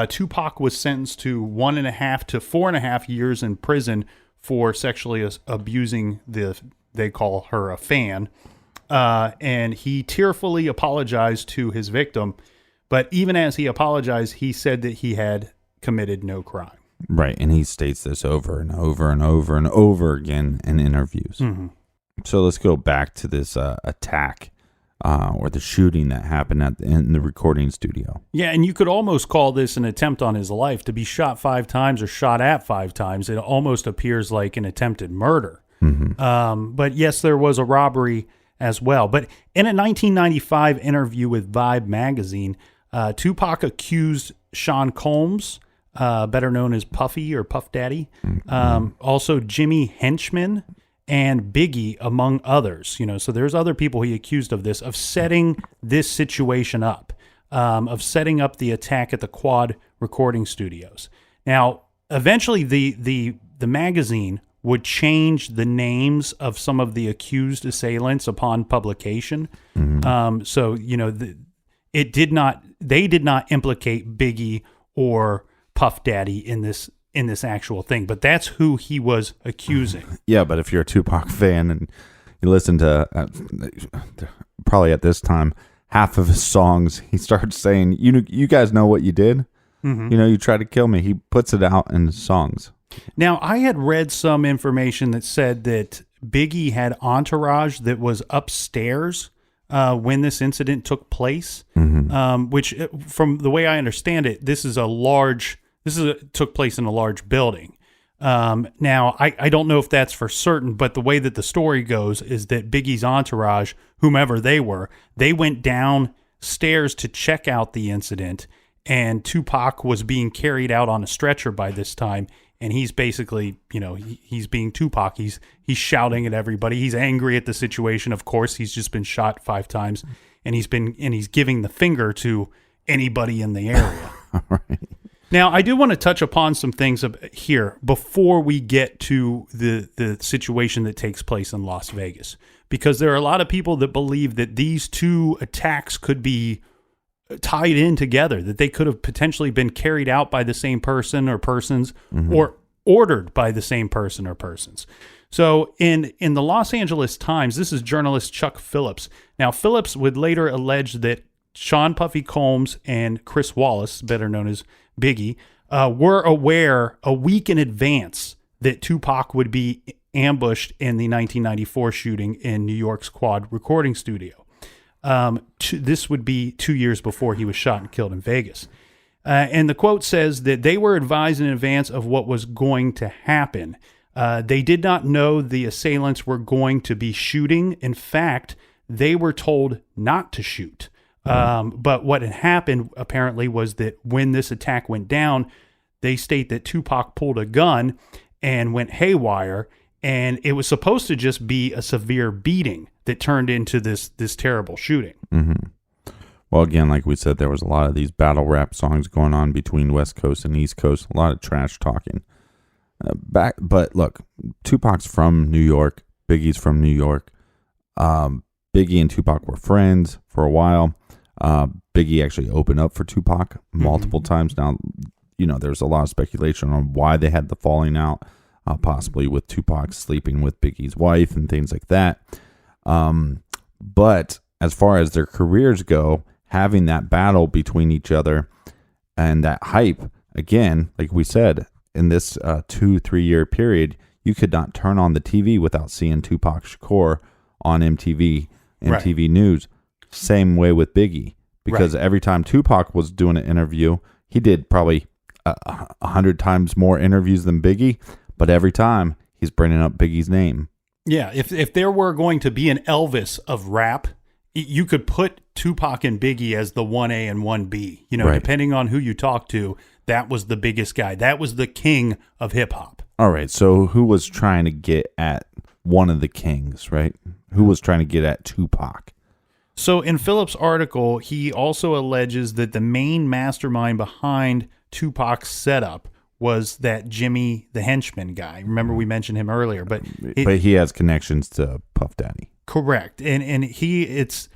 Tupac was sentenced to 1.5 to 4.5 years in prison for sexually abusing they call her a fan. And he tearfully apologized to his victim. But even as he apologized, he said that he had committed no crime. Right. And he states this over and over and over and over again in interviews. So let's go back to this attack. Or the shooting that happened in the recording studio. Yeah, and you could almost call this an attempt on his life. To be shot 5 times or shot at 5 times, it almost appears like an attempted murder. But yes, there was a robbery as well. But in a 1995 interview with Vibe magazine, Tupac accused Sean Combs, better known as Puffy or Puff Daddy, also Jimmy Henchman, and Biggie, among others. So there's other people he accused of this, of setting this situation up, of setting up the attack at the Quad recording studios. Now, eventually the magazine would change the names of some of the accused assailants upon publication. So, they did not implicate Biggie or Puff Daddy in this actual thing, but that's who he was accusing. Yeah, but if you're a Tupac fan and you listen to probably at this time half of his songs, he starts saying, "You guys know what you did. You tried to kill me." He puts it out in his songs. Now, I had read some information that said that Biggie had entourage that was upstairs when this incident took place, which, from the way I understand it, took place in a large building. Now, I don't know if that's for certain, but the way that the story goes is that Biggie's entourage, whomever they were, they went downstairs to check out the incident, and Tupac was being carried out on a stretcher by this time, and he's basically, he's being Tupac. He's shouting at everybody. He's angry at the situation. Of course, he's just been shot 5 times, and he's giving the finger to anybody in the area. Right. Now, I do want to touch upon some things here before we get to the situation that takes place in Las Vegas, because there are a lot of people that believe that these two attacks could be tied in together, that they could have potentially been carried out by the same person or persons, or ordered by the same person or persons. So in the Los Angeles Times, this is journalist Chuck Phillips. Now, Phillips would later allege that Sean Puffy Combs and Chris Wallace, better known as Biggie, were aware a week in advance that Tupac would be ambushed in the 1994 shooting in New York's Quad recording studio. This would be 2 years before he was shot and killed in Vegas. And the quote says that they were advised in advance of what was going to happen. They did not know the assailants were going to be shooting. In fact, they were told not to shoot. But what had happened apparently was that when this attack went down, they state that Tupac pulled a gun and went haywire, and it was supposed to just be a severe beating that turned into this terrible shooting. Well, again, like we said, there was a lot of these battle rap songs going on between West Coast and East Coast, a lot of trash talking. But look, Tupac's from New York, Biggie's from New York. Biggie and Tupac were friends for a while. Biggie actually opened up for Tupac multiple times. Now, there's a lot of speculation on why they had the falling out, possibly with Tupac sleeping with Biggie's wife and things like that. But as far as their careers go, having that battle between each other and that hype, again, like we said, in this 2-3 year period, you could not turn on the TV without seeing Tupac Shakur on MTV News. Same way with Biggie, because every time Tupac was doing an interview, he did probably 100 times more interviews than Biggie, but every time he's bringing up Biggie's name. Yeah, if there were going to be an Elvis of rap you could put Tupac and Biggie as the 1A and 1B. You know, Right. depending on who you talk to, that was the biggest guy. That was the king of hip hop. All right. So who was trying to get at one of the kings, right? Who was trying to get at Tupac? So in Phillips' article, he also alleges that the main mastermind behind Tupac's setup was that Jimmy the henchman guy. Remember we mentioned him earlier, but he has connections to Puff Daddy. Correct. And it's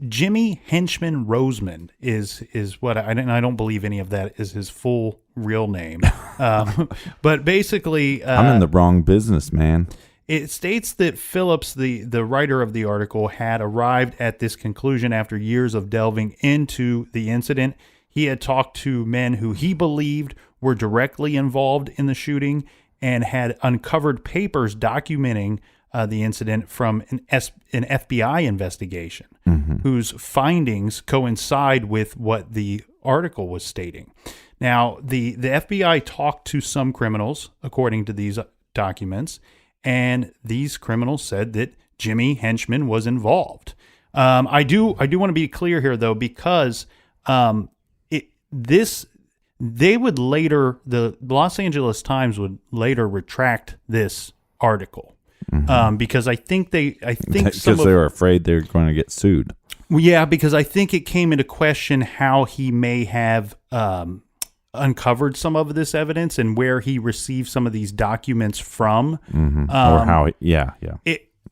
Jimmy Henchman Roseman is what I don't believe any of that is his full real name. But basically I'm in the wrong business, man. it states that Phillips, the writer of the article, had arrived at this conclusion after years of delving into the incident. He had talked to men who he believed were directly involved in the shooting and had uncovered papers documenting the incident from an FBI investigation, whose findings coincide with what the article was stating. Now, the FBI talked to some criminals, according to these documents, and these criminals said that Jimmy Henchman was involved. I do want to be clear here, though, because they would later, the Los Angeles Times would later retract this article. Because I think because they were afraid they were going to get sued. Yeah, because I think it came into question how he may have uncovered some of this evidence and where he received some of these documents from. Or how, yeah.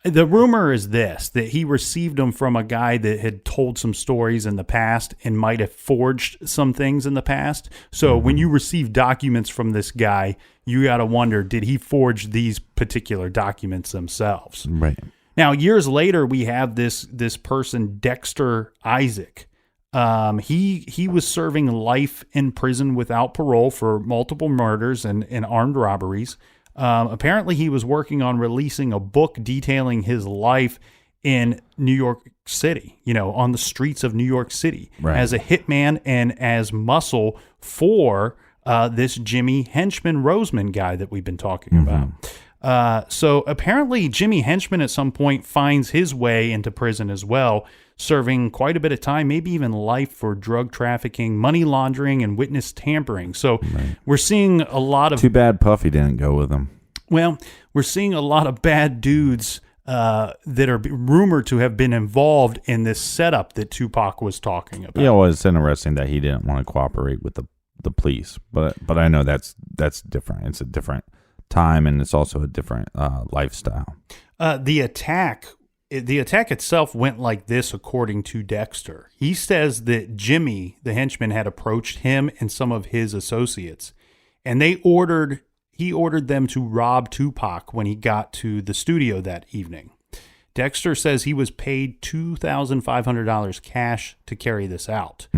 The rumor is this, that he received them from a guy that had told some stories in the past and might have forged some things in the past. So when you receive documents from this guy, you got to wonder, did he forge these particular documents themselves? Right. Now, years later, we have this person, Dexter Isaac. He was serving life in prison without parole for multiple murders and armed robberies. Apparently, he was working on releasing a book detailing his life in New York City, on the streets of New York City, as a hitman and as muscle for this Jimmy Henchman Roseman guy that we've been talking about. So apparently, Jimmy Henchman at some point finds his way into prison as well, serving quite a bit of time, maybe even life for drug trafficking, money laundering, and witness tampering. So we're seeing a lot of... Too bad Puffy didn't go with him. Well, we're seeing a lot of bad dudes that are rumored to have been involved in this setup that Tupac was talking about. Yeah, well, it's interesting that he didn't want to cooperate with the police, but I know that's different. It's a different time, and it's also a different lifestyle. The attack itself went like this, according to Dexter. He says that Jimmy, the henchman, had approached him and some of his associates, and he ordered them to rob Tupac when he got to the studio that evening. Dexter says he was paid $2,500 cash to carry this out.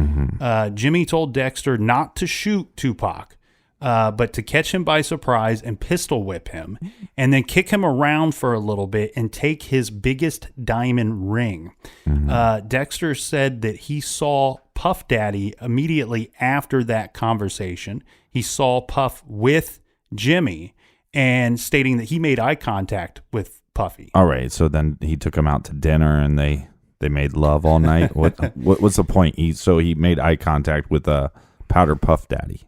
Jimmy told Dexter not to shoot Tupac, but to catch him by surprise and pistol whip him, and then kick him around for a little bit and take his biggest diamond ring. Dexter said that he saw Puff Daddy immediately after that conversation. He saw Puff with Jimmy, and stating that he made eye contact with Puffy. All right, so then he took him out to dinner, and they made love all night. What's the point? He made eye contact with a Powder Puff Daddy.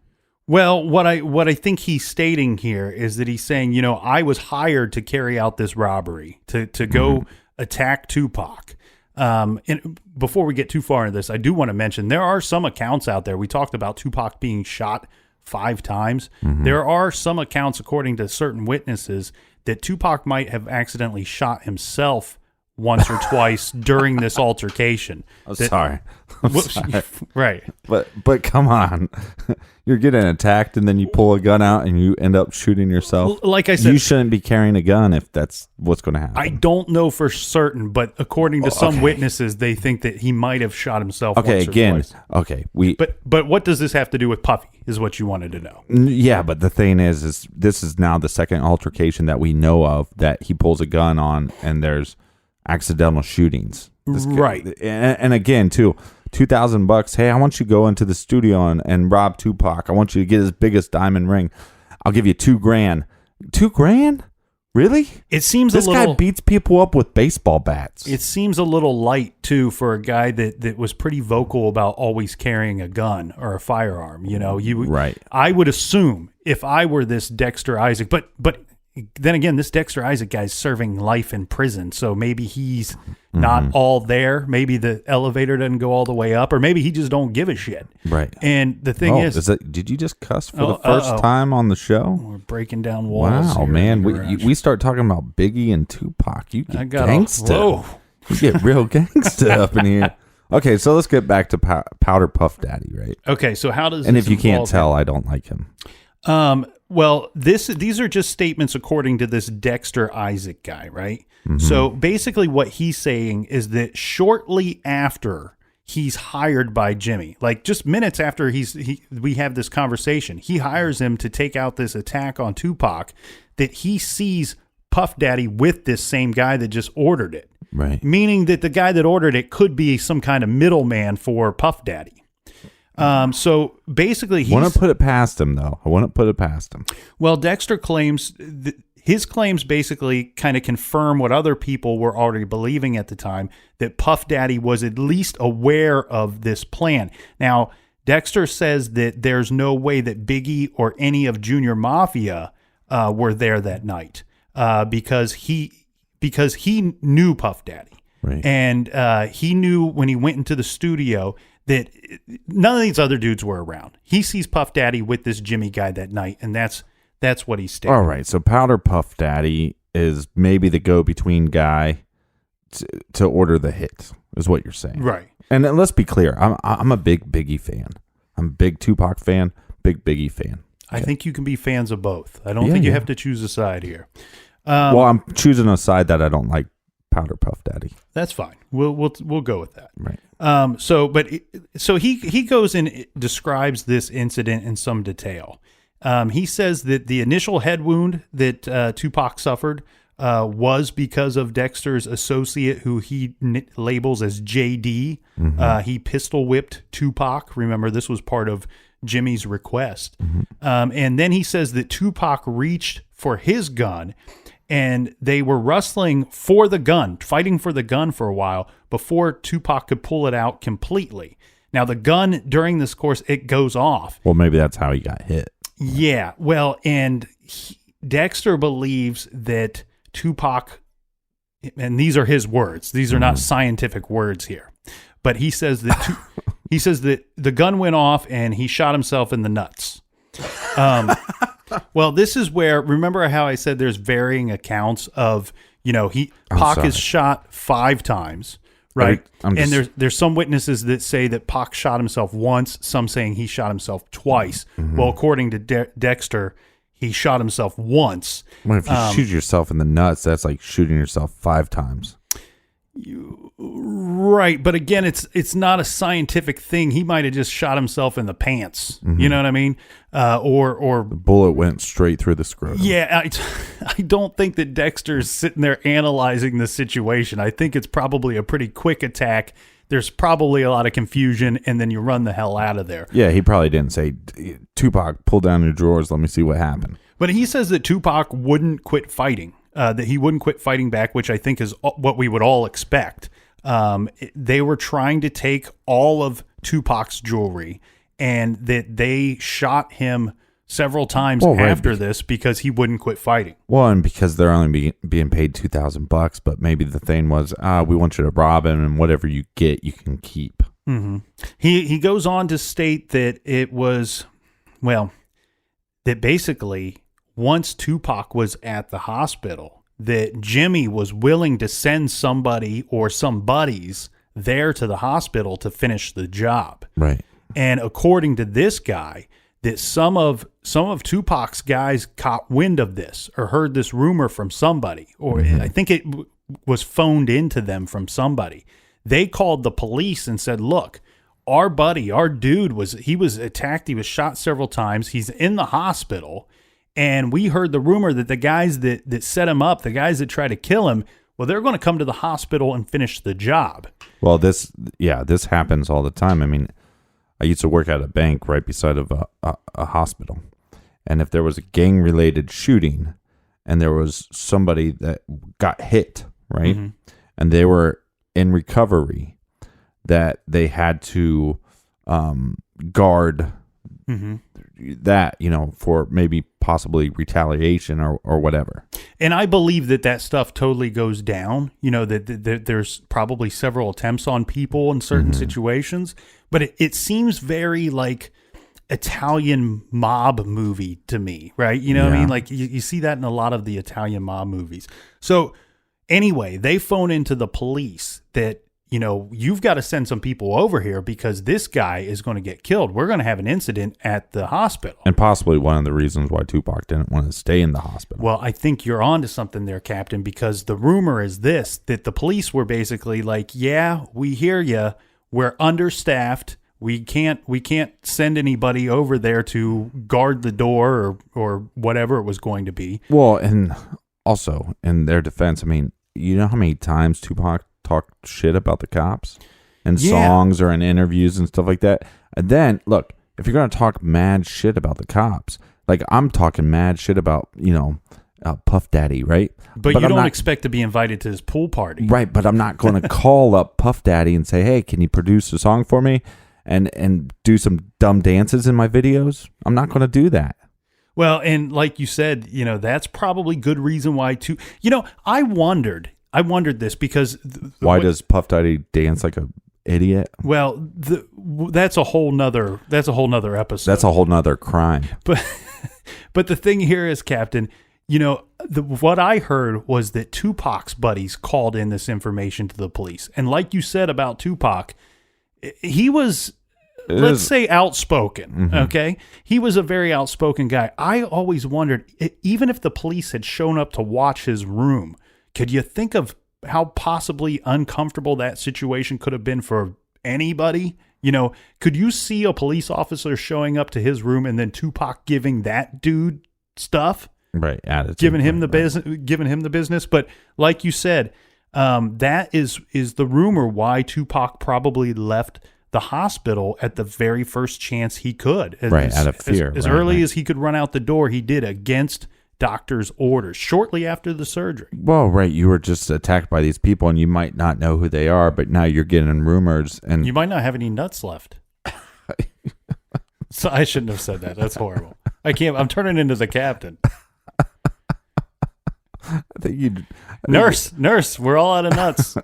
Well, what I think he's stating here is that he's saying, I was hired to carry out this robbery, to go attack Tupac. And before we get too far into this, I do want to mention there are some accounts out there. We talked about Tupac being shot 5 times. There are some accounts, according to certain witnesses, that Tupac might have accidentally shot himself once or twice during this altercation. I'm sorry. Right. But come on. You're getting attacked and then you pull a gun out and you end up shooting yourself. Like I said, you shouldn't be carrying a gun if that's what's going to happen. I don't know for certain, but according to some witnesses, they think that he might have shot himself once or twice. Okay. But what does this have to do with Puffy is what you wanted to know. Yeah, but the thing is this is now the second altercation that we know of that he pulls a gun on and there's accidental shootings. Right. And again, too, $2,000. Hey, I want you to go into the studio and rob Tupac. I want you to get his biggest diamond ring. I'll give you $2,000. $2,000? Really? It seems this a little. guy beats people up with baseball bats. It seems a little light too for a guy that was pretty vocal about always carrying a gun or a firearm. Right. I would assume if I were this Dexter Isaac, but then again, this Dexter Isaac guy's serving life in prison, so maybe he's not all there. Maybe the elevator doesn't go all the way up, or maybe he just don't give a shit. Right. And the thing did you just cuss for the first time on the show? We're breaking down walls. Wow, man. We start talking about Biggie and Tupac. You get gangsta. Whoa. You get real gangsta up in here. Okay, so let's get back to Powder Puff Daddy, right? Okay, so how does and this if you can't involve tell, I don't like him. Well, these are just statements according to this Dexter Isaac guy, right? Mm-hmm. So basically what he's saying is that shortly after he's hired by Jimmy, like just minutes after we have this conversation, he hires him to take out this attack on Tupac, that he sees Puff Daddy with this same guy that just ordered it. Right. Meaning that the guy that ordered it could be some kind of middleman for Puff Daddy. So basically, I want to put it past him, though. I want to put it past him. Well, Dexter claims his claims basically kind of confirm what other people were already believing at the time, that Puff Daddy was at least aware of this plan. Now, Dexter says that there's no way that Biggie or any of Junior Mafia were there that night because he knew Puff Daddy. Right. And he knew when he went into the studio that none of these other dudes were around. He sees Puff Daddy with this Jimmy guy that night, and that's what he's stating. All right, so Powder Puff Daddy is maybe the go-between guy to order the hit, is what you're saying. Right. And then let's be clear, I'm a big Biggie fan. I'm a big Tupac fan, big Biggie fan. I think you can be fans of both. I don't think you have to choose a side here. Well, I'm choosing a side that I don't like Powder Puff Daddy. That's fine. We'll go with that. Right. So he goes and describes this incident in some detail. He says that the initial head wound that Tupac suffered was because of Dexter's associate, who he labels as JD. Mm-hmm. He pistol whipped Tupac. Remember, this was part of Jimmy's request. Mm-hmm. And then he says that Tupac reached for his gun, and they were wrestling for the gun, fighting for the gun for a while before Tupac could pull it out completely. Now, the gun, during this course, it goes off. Well, maybe that's how he got hit. Yeah, well, and Dexter believes that Tupac, and these are his words, these are not scientific words here, but he says that he says that the gun went off and he shot himself in the nuts. Well, this is where, remember how I said there's varying accounts of, Pac is shot 5 times, right? And there's some witnesses that say that Pac shot himself once, some saying he shot himself twice. Mm-hmm. Well, according to Dexter, he shot himself once. Well, if you shoot yourself in the nuts, that's like shooting yourself 5 times. Right, but again, it's not a scientific thing. He might have just shot himself in the pants. Mm-hmm. You know what I mean? Or the bullet went straight through the scrotum. Yeah, I don't think that Dexter's sitting there analyzing the situation. I think it's probably a pretty quick attack. There's probably a lot of confusion, and then you run the hell out of there. Yeah, he probably didn't say, Tupac, pull down your drawers, let me see what happened. But he says that Tupac wouldn't quit fighting. That he wouldn't quit fighting back, which I think is what we would all expect. They were trying to take all of Tupac's jewelry, and that they shot him several times after this because he wouldn't quit fighting. Well, and because they're only being paid $2,000, but maybe the thing was, we want you to rob him, and whatever you get, you can keep. Mm-hmm. He goes on to state that it was, that basically, once Tupac was at the hospital, that Jimmy was willing to send somebody or some buddies there to the hospital to finish the job. Right. And according to this guy, that some of Tupac's guys caught wind of this or heard this rumor from somebody, or I think it was phoned into them from somebody. They called the police and said, look, our buddy, our dude was attacked. He was shot several times. He's in the hospital. And we heard the rumor that the guys that set him up, the guys that tried to kill him, well, they're going to come to the hospital and finish the job. Well, this happens all the time. I mean, I used to work at a bank right beside of a hospital. And if there was a gang-related shooting and there was somebody that got hit, right? Mm-hmm. And they were in recovery, that they had to guard that, for maybe possibly retaliation or whatever. And I believe that stuff totally goes down, that there's probably several attempts on people in certain situations, but it seems very like Italian mob movie to me, right? You know what I mean? Like you see that in a lot of the Italian mob movies. So anyway, they phone into the police that, you've got to send some people over here because this guy is going to get killed. We're going to have an incident at the hospital. And possibly one of the reasons why Tupac didn't want to stay in the hospital. Well, I think you're on to something there, Captain, because the rumor is that the police were basically like, yeah, we hear you. We're understaffed. We can't send anybody over there to guard the door or whatever it was going to be. Well, and also in their defense, I mean, you know how many times Tupac talked shit about the cops in songs or in interviews and stuff like that? And then, look, if you're going to talk mad shit about the cops, like I'm talking mad shit about, Puff Daddy, right? But you don't expect to be invited to his pool party. Right, but I'm not going to call up Puff Daddy and say, hey, can you produce a song for me and do some dumb dances in my videos? I'm not going to do that. Well, and like you said, that's probably good reason why too. I wondered this because why does Puff Daddy dance like an idiot? Well, that's a whole nother episode. That's a whole nother crime. But the thing here is, Captain, what I heard was that Tupac's buddies called in this information to the police, and like you said about Tupac, he was, let's say, outspoken. Mm-hmm. Okay, he was a very outspoken guy. I always wondered, even if the police had shown up to watch his room, could you think of how possibly uncomfortable that situation could have been for anybody? Could you see a police officer showing up to his room and then Tupac giving that dude stuff? Right. Attitude. Giving him the business. But like you said, that is the rumor why Tupac probably left the hospital at the very first chance he could. Out of fear. As early as he could run out the door, he did, against doctor's orders, shortly after the surgery. Well, right. You were just attacked by these people and you might not know who they are, but now you're getting rumors and you might not have any nuts left. So I shouldn't have said that. That's horrible. I'm turning into the captain. I think Nurse, we're all out of nuts.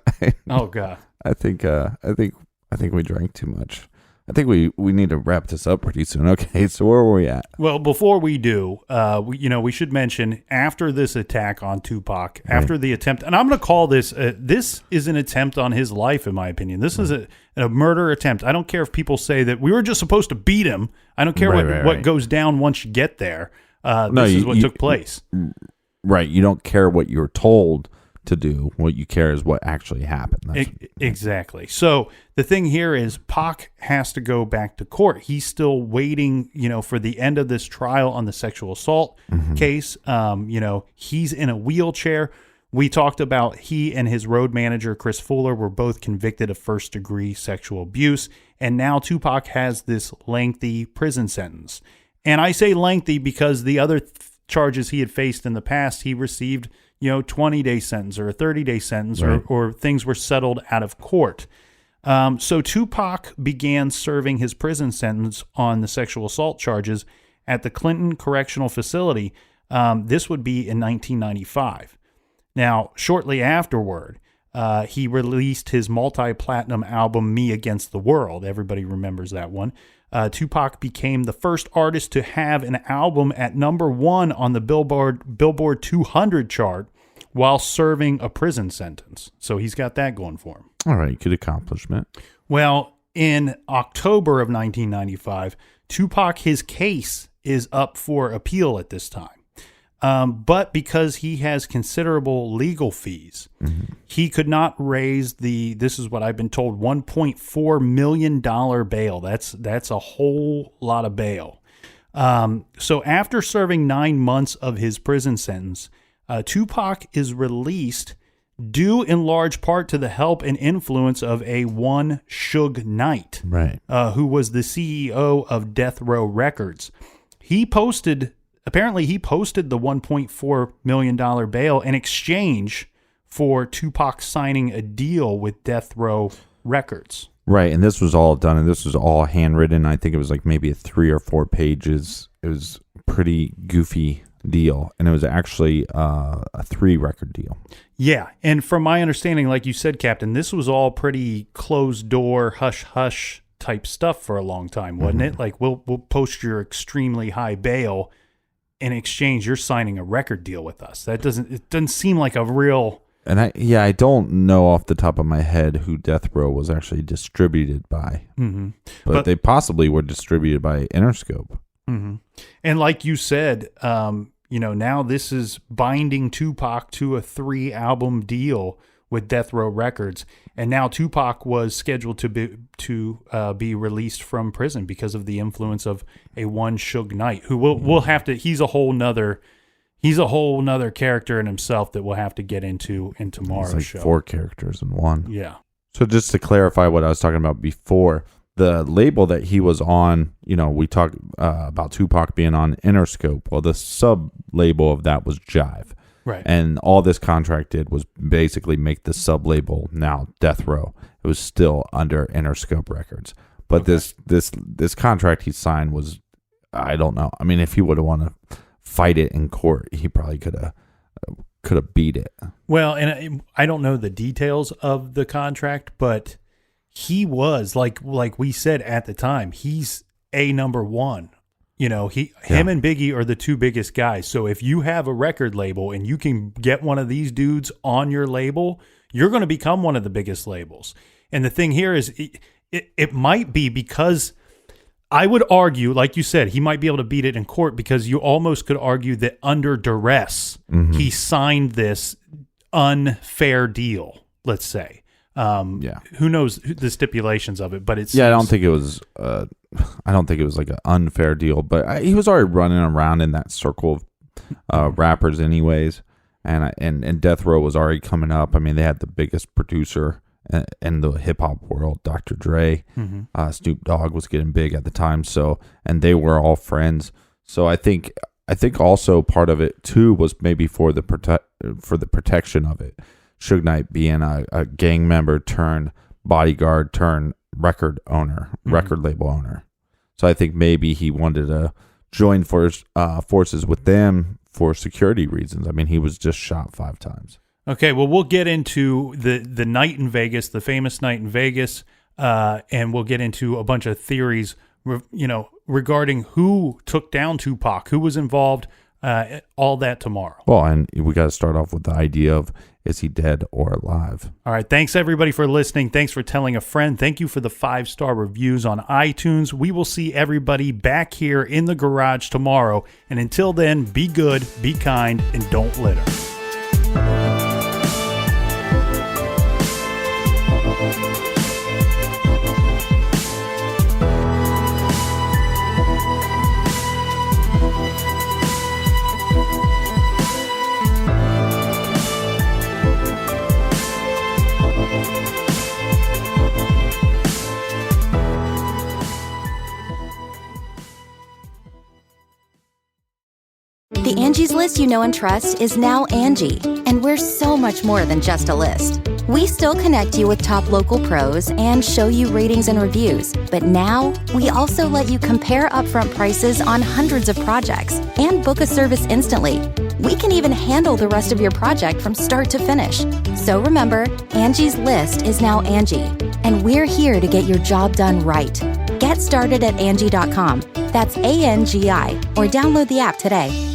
Oh God. I think we drank too much. I think we need to wrap this up pretty soon. Okay, so where were we at? Well, before we do, we should mention, after this attack on Tupac, after the attempt, and I'm going to call this, this is an attempt on his life, in my opinion. This is a murder attempt. I don't care if people say that we were just supposed to beat him. I don't care what goes down once you get there. This is what took place. Right. You don't care what you're told to do. What you care is what actually happened. Exactly. So the thing here is Pac has to go back to court. He's still waiting, for the end of this trial on the sexual assault case. He's in a wheelchair. We talked about he and his road manager, Chris Fuller, were both convicted of first-degree sexual abuse. And now Tupac has this lengthy prison sentence. And I say lengthy because the other charges he had faced in the past, he received 20-day sentence or a 30-day sentence, right, or things were settled out of court. So Tupac began serving his prison sentence on the sexual assault charges at the Clinton Correctional Facility. This would be in 1995. Now, shortly afterward, he released his multi-platinum album, Me Against the World. Everybody remembers that one. Tupac became the first artist to have an album at #1 on the Billboard 200 chart while serving a prison sentence. So he's got that going for him. All right, good accomplishment. Well, in October of 1995, Tupac, his case is up for appeal at this time. But because he has considerable legal fees, he could not raise this is what I've been told, $1.4 million bail. That's a whole lot of bail. So after serving 9 months of his prison sentence, Tupac is released due in large part to the help and influence of one Suge Knight, right, who was the CEO of Death Row Records. He posted apparently he posted the $1.4 million bail in exchange for Tupac signing a deal with Death Row Records. Right, and this was all done, and this was all handwritten. I think it was like maybe 3 or 4 pages. It was a pretty goofy deal, and it was actually a 3-record deal. Yeah, and from my understanding, like you said, Captain, this was all pretty closed-door, hush-hush type stuff for a long time, wasn't it? Like, we'll post your extremely high bail. In exchange, you're signing a record deal with us. It doesn't seem like a real... And I don't know off the top of my head who Death Row was actually distributed by. Mm-hmm. But they possibly were distributed by Interscope. Mm-hmm. And like you said, now this is binding Tupac to a 3-album deal with Death Row Records. And now Tupac was scheduled to be released from prison because of the influence of a one Suge Knight, who we'll have to... He's a whole nother character in himself that we'll have to get into in tomorrow's like show. 4 characters in one. Yeah. So just to clarify what I was talking about before, the label that he was on, we talked about Tupac being on Interscope. Well, the sub-label of that was Jive. Right. And all this contract did was basically make the sub-label now Death Row. It was still under Interscope Records. But this contract he signed was, I don't know. I mean, if he would have wanted to fight it in court, he probably could have beat it. Well, and I don't know the details of the contract, but he was like we said at the time, he's a number one. Him and Biggie are the 2 biggest guys. So if you have a record label and you can get one of these dudes on your label, you're going to become one of the biggest labels. And the thing here is it might be because I would argue, like you said, he might be able to beat it in court because you almost could argue that under duress, he signed this unfair deal, let's say. Who knows the stipulations of it, but it's... Yeah, I don't think it was like an unfair deal, but he was already running around in that circle of rappers anyways, and Death Row was already coming up. I mean, they had the biggest producer in the hip hop world, Dr. Dre. Snoop Dogg was getting big at the time, and they were all friends. So I think also part of it too was maybe for the protection of it. Suge Knight being a gang member turned bodyguard turned record label owner. So I think maybe he wanted to join forces with them for security reasons. I mean, he was just shot 5 times. Okay, well, we'll get into the night in Vegas, the famous night in Vegas, and we'll get into a bunch of theories, regarding who took down Tupac, who was involved, all that tomorrow. Well, and we got to start off with the idea of, is he dead or alive? All right, thanks everybody for listening. Thanks for telling a friend. Thank you for the 5-star reviews on iTunes. We will see everybody back here in the garage tomorrow. And until then, be good, be kind, and don't litter. The Angie's List you know and trust is now Angie, and we're so much more than just a list. We still connect you with top local pros and show you ratings and reviews, but now we also let you compare upfront prices on hundreds of projects and book a service instantly. We can even handle the rest of your project from start to finish. So remember, Angie's List is now Angie, and we're here to get your job done right. Get started at Angie.com. That's ANGI, or download the app today.